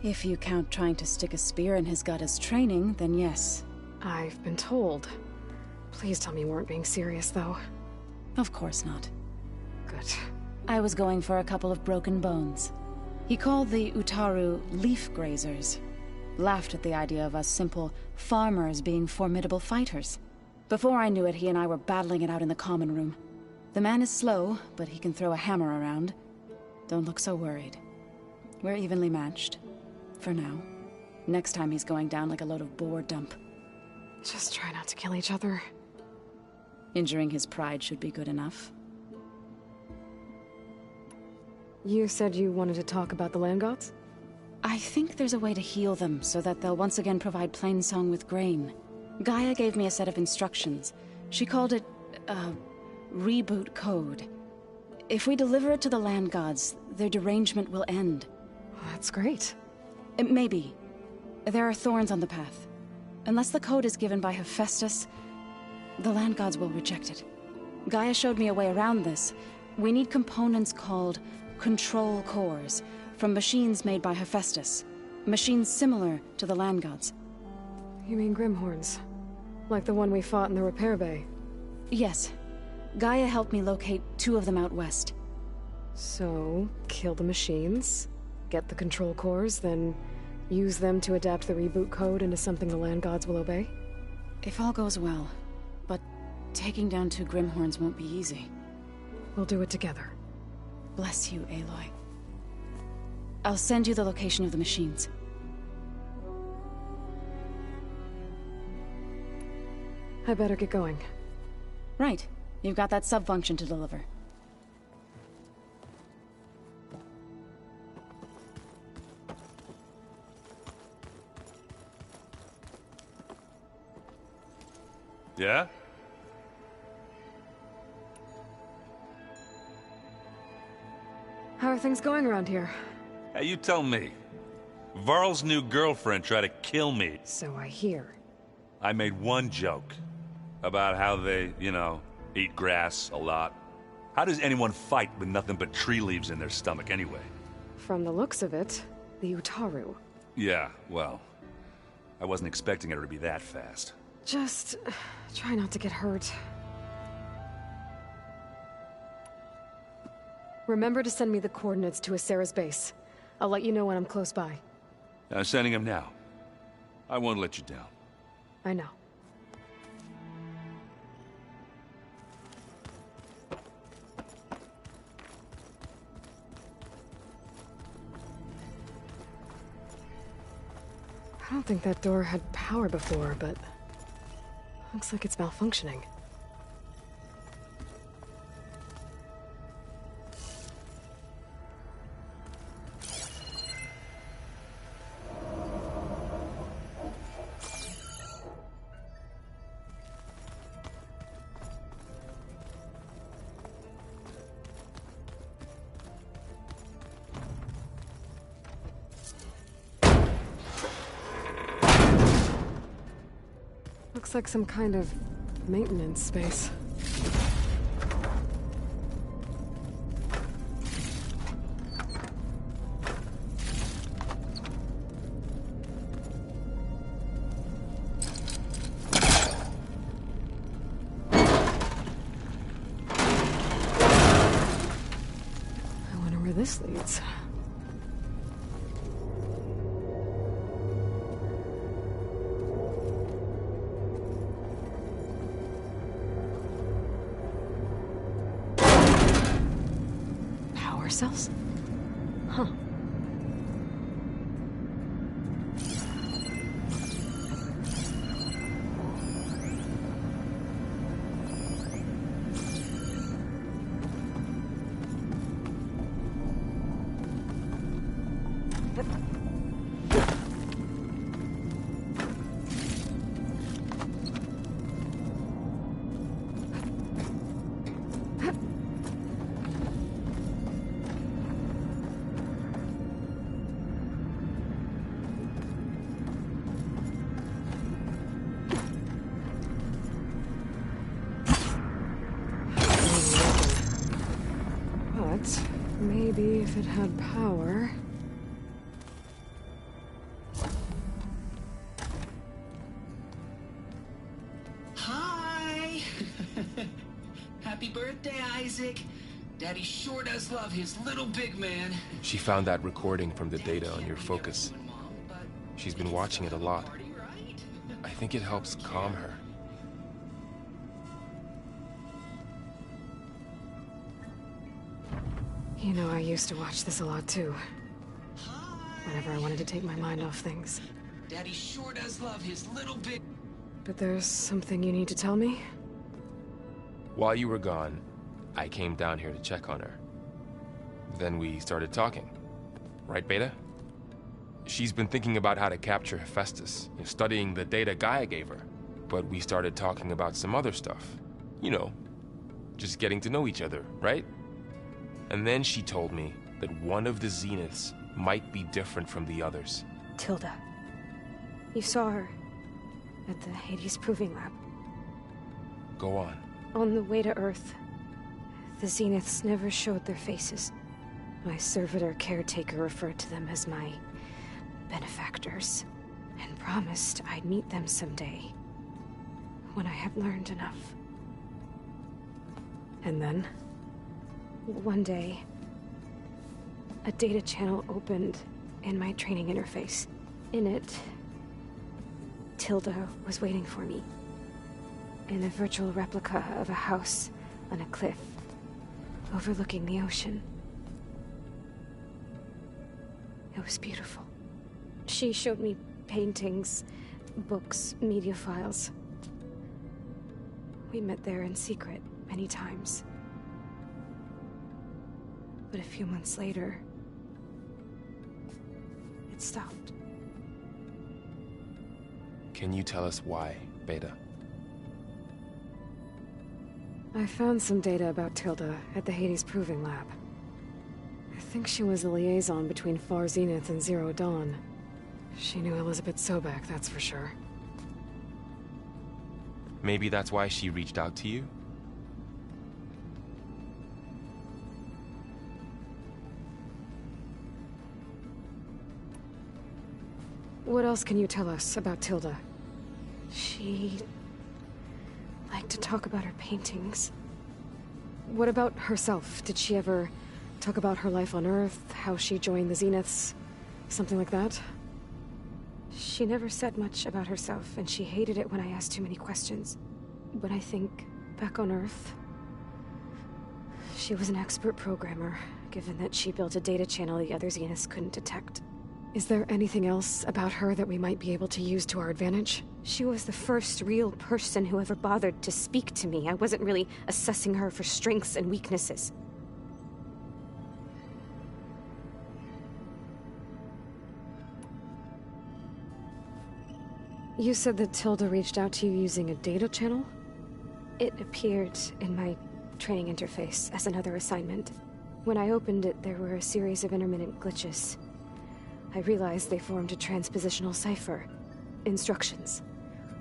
If you count trying to stick a spear in his gut as training, then yes. I've been told. Please tell me you weren't being serious, though. Of course not. Good. I was going for a couple of broken bones. He called the Utaru leaf grazers. Laughed at the idea of us simple farmers being formidable fighters. Before I knew it, he and I were battling it out in the common room. The man is slow, but he can throw a hammer around. Don't look so worried. We're evenly matched. For now. Next time he's going down like a load of boar dump. Just try not to kill each other. Injuring his pride should be good enough. You said you wanted to talk about the land gods? I think there's a way to heal them so that they'll once again provide Plainsong with grain. Gaia gave me a set of instructions. She called it, reboot code. If we deliver it to the land gods, their derangement will end. That's great. Maybe. There are thorns on the path. Unless the code is given by Hephaestus, the land gods will reject it. Gaia showed me a way around this. We need components called control cores, from machines made by Hephaestus. Machines similar to the land gods. You mean Grimhorns? Like the one we fought in the repair bay? Yes. Gaia helped me locate 2 of them out west. So, kill the machines, get the control cores, then use them to adapt the reboot code into something the land gods will obey? If all goes well. But taking down 2 Grimhorns won't be easy. We'll do it together. Bless you, Aloy. I'll send you the location of the machines. I better get going. Right. You've got that sub-function to deliver. Yeah? How are things going around here? Hey, you tell me. Varl's new girlfriend tried to kill me. So I hear. I made one joke. About how they, eat grass a lot. How does anyone fight with nothing but tree leaves in their stomach anyway? From the looks of it, the Utaru. Yeah, well, I wasn't expecting her to be that fast. Just try not to get hurt. Remember to send me the coordinates to Asera's base. I'll let you know when I'm close by. I'm sending him now. I won't let you down. I know. I don't think that door had power before, but looks like it's malfunctioning. Looks like some kind of maintenance space. I wonder where this leads. Cells? Huh. maybe if it had power... Hi! Happy birthday, Isaac. Daddy sure does love his little big man. She found that recording from the data on your focus. She's been watching it a lot. I think it helps calm her. You know, I used to watch this a lot too. Whenever I wanted to take my mind off things. Daddy sure does love his little big... But there's something you need to tell me? While you were gone, I came down here to check on her. Then we started talking. Right, Beta? She's been thinking about how to capture Hephaestus, studying the data Gaia gave her. But we started talking about some other stuff. You know, just getting to know each other, right? And then she told me that one of the Zeniths might be different from the others. Tilda. You saw her at the Hades Proving Lab. Go on. On the way to Earth, the Zeniths never showed their faces. My servitor caretaker referred to them as my benefactors, and promised I'd meet them someday, when I had learned enough. And then, one day, a data channel opened in my training interface. In it, Tilda was waiting for me, in a virtual replica of a house on a cliff, overlooking the ocean. It was beautiful. She showed me paintings, books, media files. We met there in secret many times. But a few months later, it stopped. Can you tell us why, Beta? I found some data about Tilda at the Hades Proving Lab. I think she was a liaison between Far Zenith and Zero Dawn. She knew Elizabeth Sobek, that's for sure. Maybe that's why she reached out to you? What else can you tell us about Tilda? She liked to talk about her paintings. What about herself? Did she ever talk about her life on Earth, how she joined the Zeniths, something like that? She never said much about herself, and she hated it when I asked too many questions. But I think, back on Earth, she was an expert programmer, given that she built a data channel the other Zeniths couldn't detect. Is there anything else about her that we might be able to use to our advantage? She was the first real person who ever bothered to speak to me. I wasn't really assessing her for strengths and weaknesses. You said that Tilda reached out to you using a data channel? It appeared in my training interface as another assignment. When I opened it, there were a series of intermittent glitches. I realized they formed a transpositional cipher. Instructions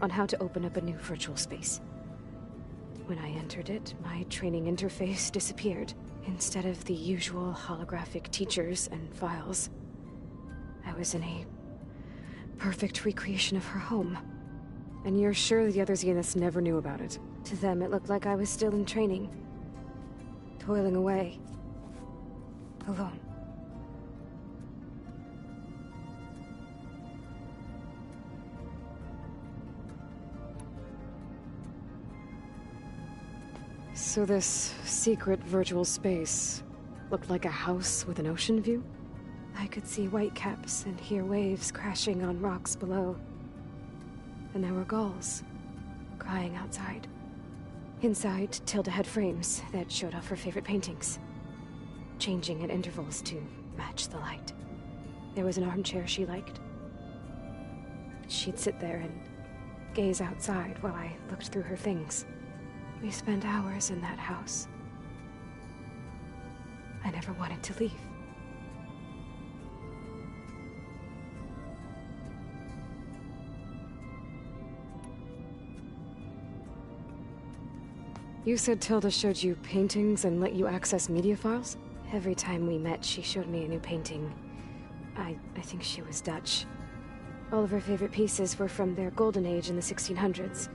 on how to open up a new virtual space. When I entered it, my training interface disappeared. Instead of the usual holographic teachers and files, I was in a perfect recreation of her home. And you're sure the other Zeniths never knew about it? To them, it looked like I was still in training. Toiling away. Alone. So this secret virtual space looked like a house with an ocean view? I could see whitecaps and hear waves crashing on rocks below. And there were gulls crying outside. Inside, Tilda had frames that showed off her favorite paintings, changing at intervals to match the light. There was an armchair she liked. She'd sit there and gaze outside while I looked through her things. We spent hours in that house. I never wanted to leave. You said Tilda showed you paintings and let you access media files? Every time we met, she showed me a new painting. I think she was Dutch. All of her favorite pieces were from their golden age in the 1600s.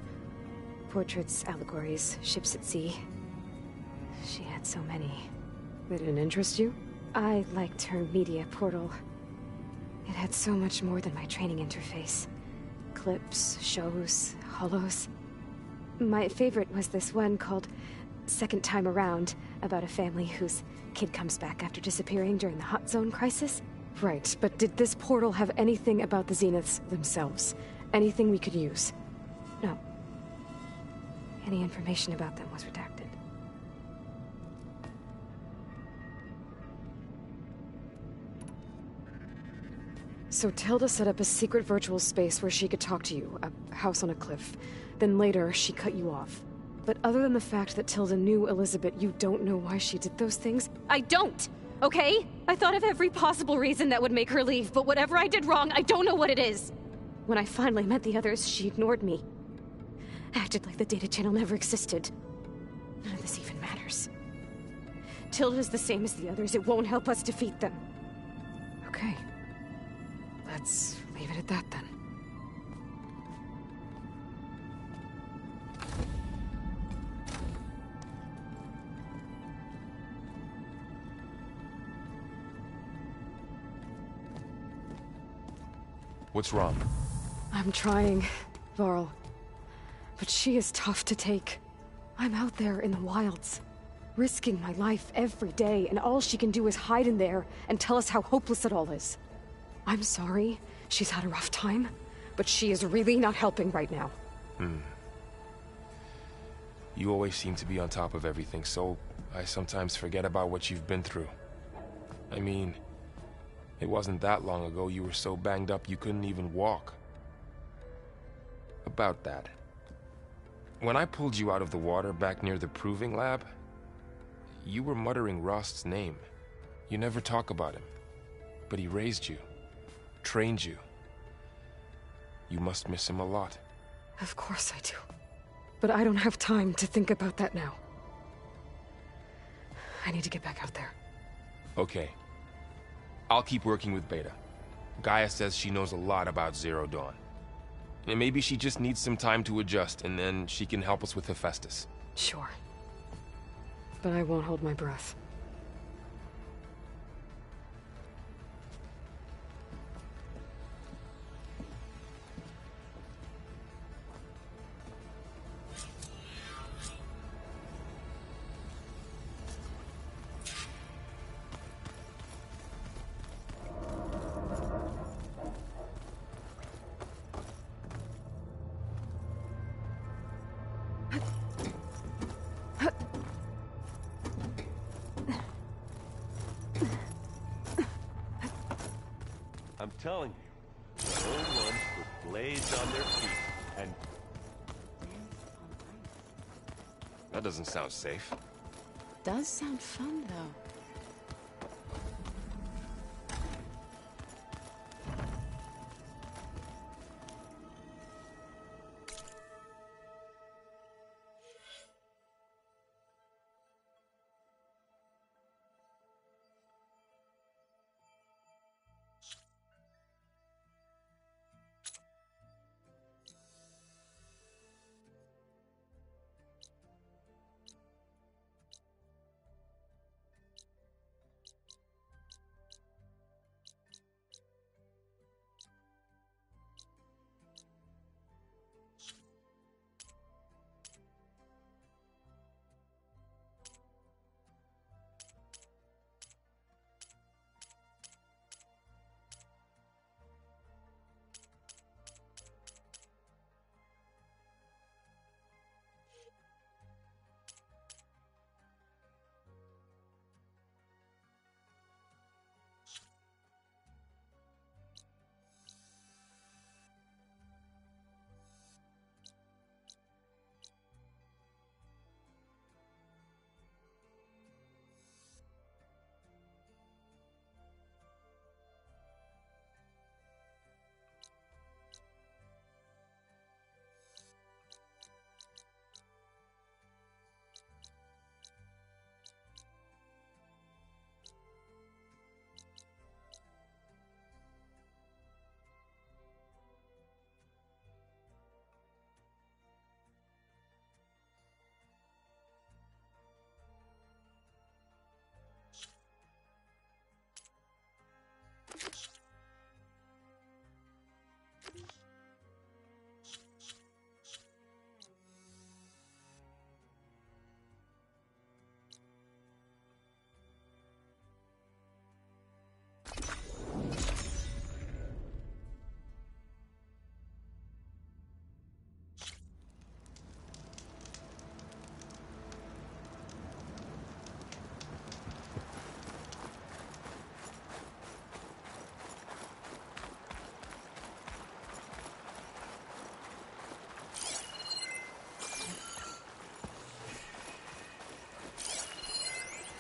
Portraits, allegories, ships at sea. She had so many. They didn't interest you? I liked her media portal. It had so much more than my training interface. Clips, shows, holos. My favorite was this one called Second Time Around, about a family whose kid comes back after disappearing during the Hot Zone crisis. Right, but did this portal have anything about the Zeniths themselves? Anything we could use? No. Any information about them was redacted. So Tilda set up a secret virtual space where she could talk to you, a house on a cliff. Then later, she cut you off. But other than the fact that Tilda knew Elizabeth, you don't know why she did those things? I don't! Okay? I thought of every possible reason that would make her leave, but whatever I did wrong, I don't know what it is. When I finally met the others, she ignored me. Acted like the data channel never existed. None of this even matters. Tilda's the same as the others. It won't help us defeat them. Okay. Let's leave it at that then. What's wrong? I'm trying, Varl. But she is tough to take. I'm out there in the wilds, risking my life every day, and all she can do is hide in there and tell us how hopeless it all is. I'm sorry, she's had a rough time, but she is really not helping right now. You always seem to be on top of everything, so I sometimes forget about what you've been through. I mean, it wasn't that long ago you were so banged up you couldn't even walk. About that. When I pulled you out of the water back near the proving lab, you were muttering Rost's name. You never talk about him. But he raised you, trained you. You must miss him a lot. Of course I do. But I don't have time to think about that now. I need to get back out there. Okay. I'll keep working with Beta. Gaia says she knows a lot about Zero Dawn. And maybe she just needs some time to adjust, and then she can help us with Hephaestus. Sure. But I won't hold my breath. I'm telling you, the old ones put blades on their feet and... That doesn't sound safe. Does sound fun, though.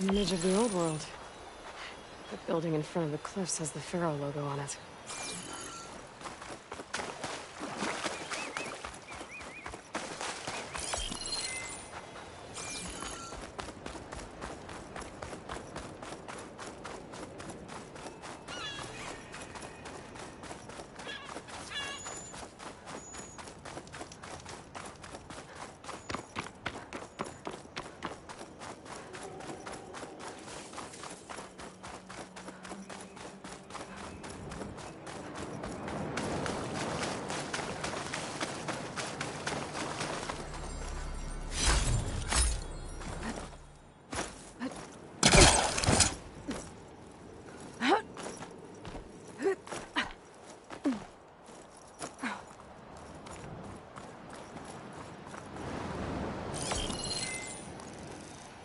An image of the old world. The building in front of the cliffs has the Pharaoh logo on it.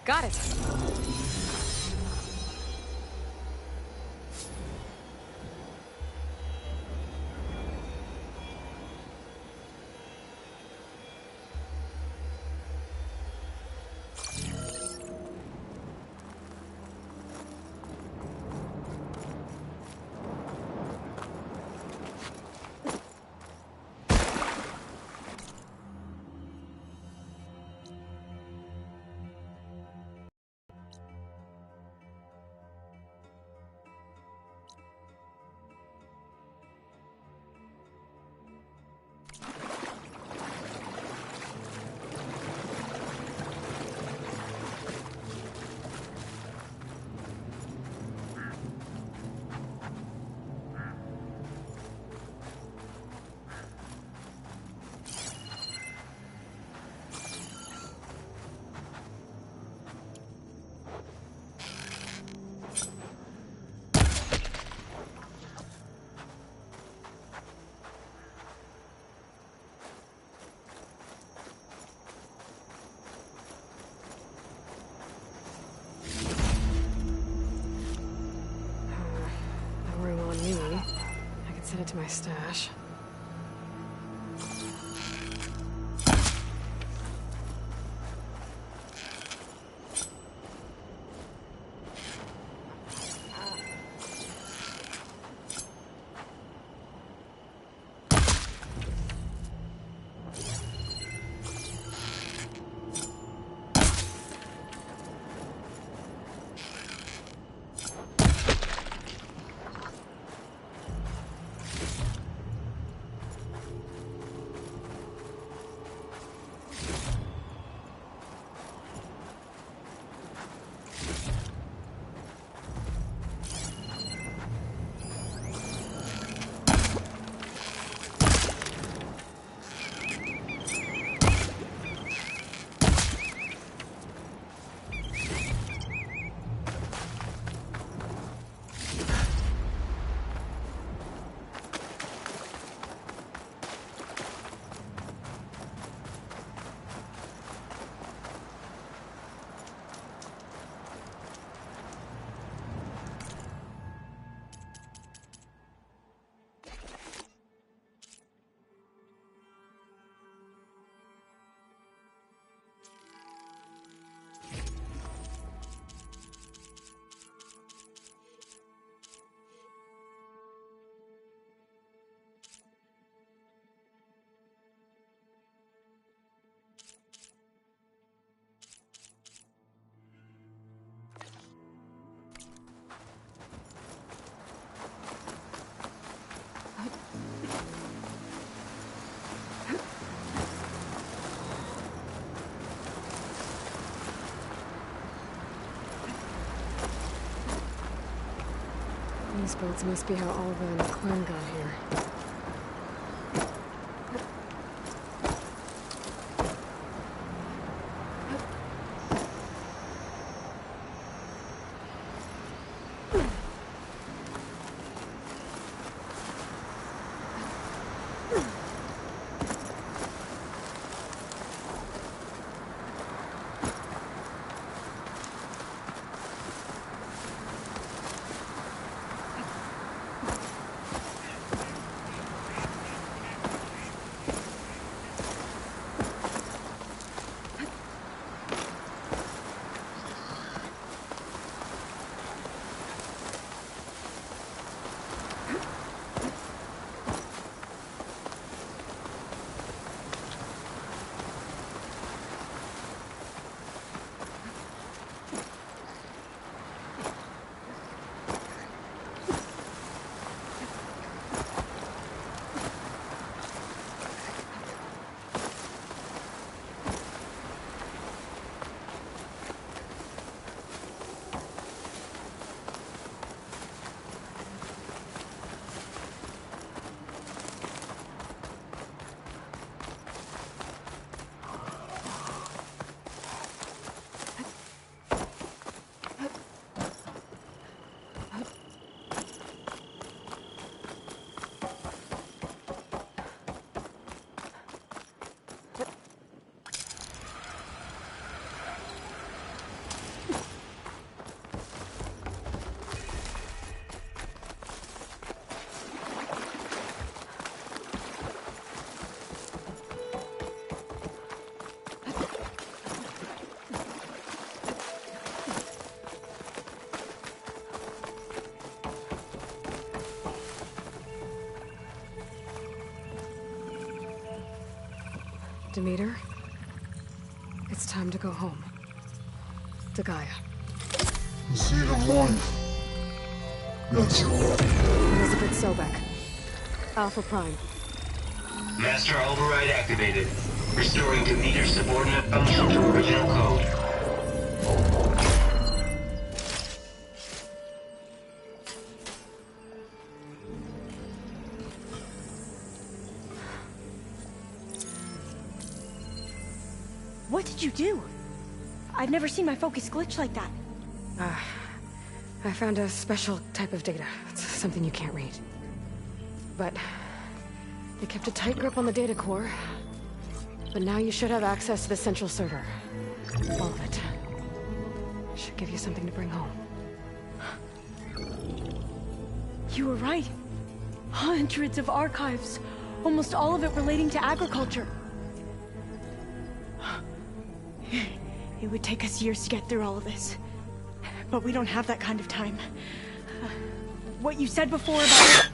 Got it! Send it to my stash. These boats must be how Oliver and Clem got here. Demeter, it's time to go home. To Gaia. The seed of life. That's right. Elizabeth Sobek. Alpha Prime. Master override activated. Restoring Demeter's subordinate function to original code. What did you do? I've never seen my focus glitch like that. I found a special type of data. It's something you can't read. But they kept a tight grip on the data core. But now you should have access to the central server. All of it. Should give you something to bring home. You were right. Hundreds of archives. Almost all of it relating to agriculture. It would take us years to get through all of this. But we don't have that kind of time. What you said before about...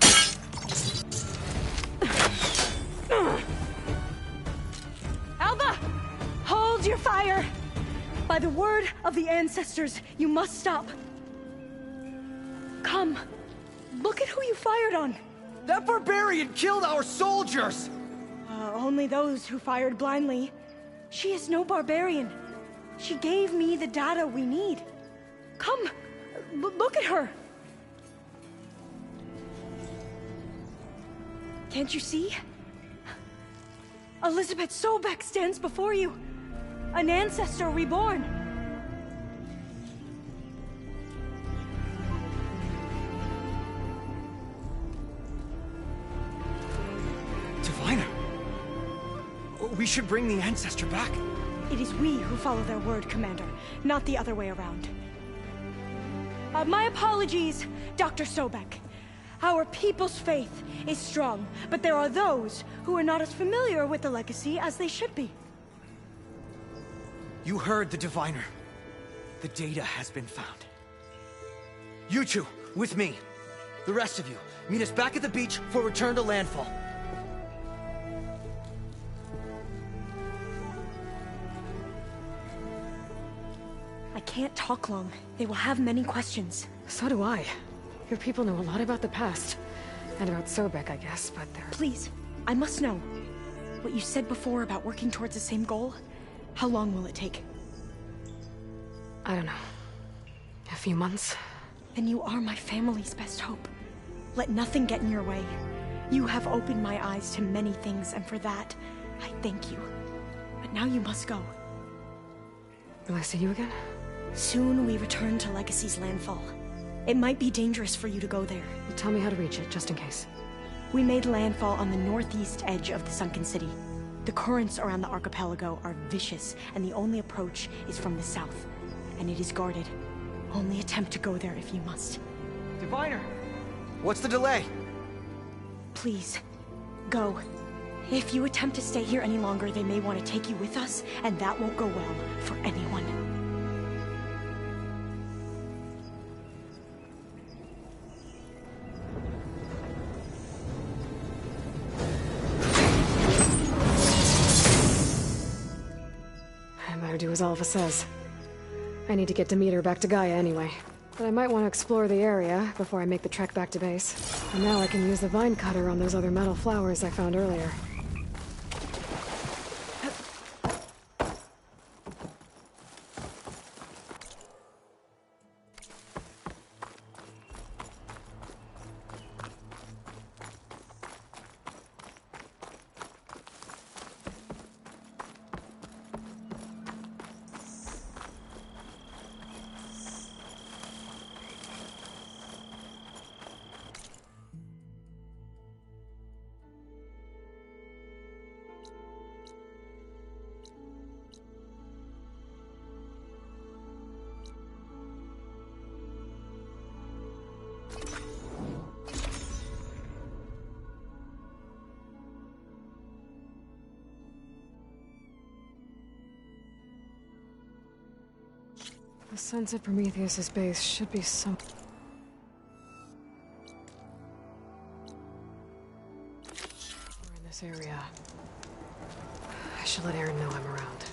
Alba! Hold your fire! By the word of the ancestors, you must stop. Come. Look at who you fired on. That barbarian killed our soldiers! Only those who fired blindly. She is no barbarian. She gave me the data we need. Come, look at her. Can't you see? Elizabeth Sobek stands before you. An ancestor reborn. Diviner! We should bring the ancestor back. It is we who follow their word, Commander, not the other way around. My apologies, Dr. Sobek. Our people's faith is strong, but there are those who are not as familiar with the legacy as they should be. You heard the Diviner. The data has been found. You two, with me. The rest of you, meet us back at the beach for return to landfall. I can't talk long. They will have many questions. So do I. Your people know a lot about the past. And about Sobek, I guess, but they're... Please, I must know. What you said before about working towards the same goal, how long will it take? I don't know. A few months? Then you are my family's best hope. Let nothing get in your way. You have opened my eyes to many things, and for that, I thank you. But now you must go. Will I see you again? Soon we return to Legacy's landfall. It might be dangerous for you to go there. Tell me how to reach it, just in case. We made landfall on the northeast edge of the sunken city. The currents around the archipelago are vicious, and the only approach is from the south. And it is guarded. Only attempt to go there if you must. Diviner! What's the delay? Please, go. If you attempt to stay here any longer, they may want to take you with us, and that won't go well for anyone. I better do as Alpha says. I need to get Demeter back to Gaia anyway. But I might want to explore the area before I make the trek back to base. And now I can use the vine cutter on those other metal flowers I found earlier. The sense at Prometheus's base should be some... We're in this area. I should let Aaron know I'm around.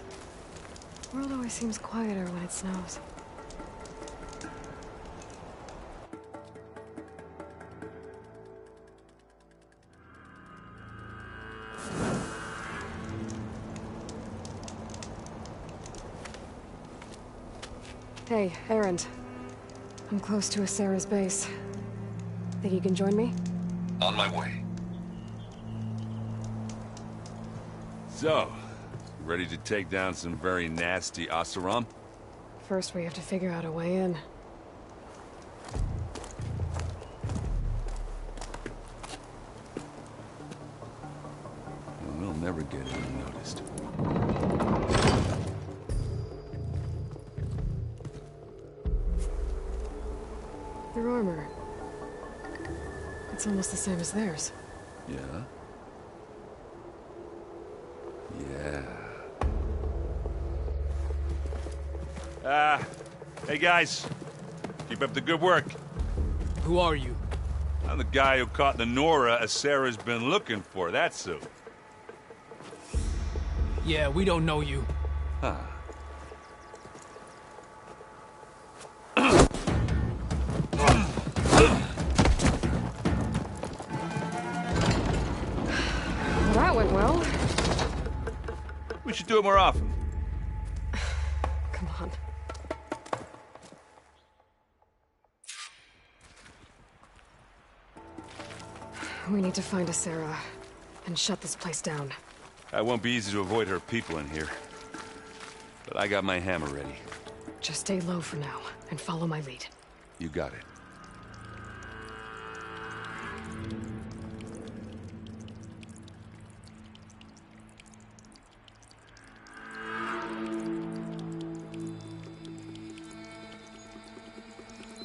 The world always seems quieter when it snows. Hey, Aaron. I'm close to Asera's base. Think you can join me? On my way. So, ready to take down some very nasty Oseram? First, we have to figure out a way in. We'll never get unnoticed. Their armor. It's almost the same as theirs. Yeah? Yeah. Hey guys. Keep up the good work. Who are you? I'm the guy who caught the Nora Asera's been looking for, that's who. Yeah, we don't know you. Huh. That went well. We should do it more often. Come on. We need to find Asera and shut this place down. It won't be easy to avoid her people in here. But I got my hammer ready. Just stay low for now and follow my lead. You got it.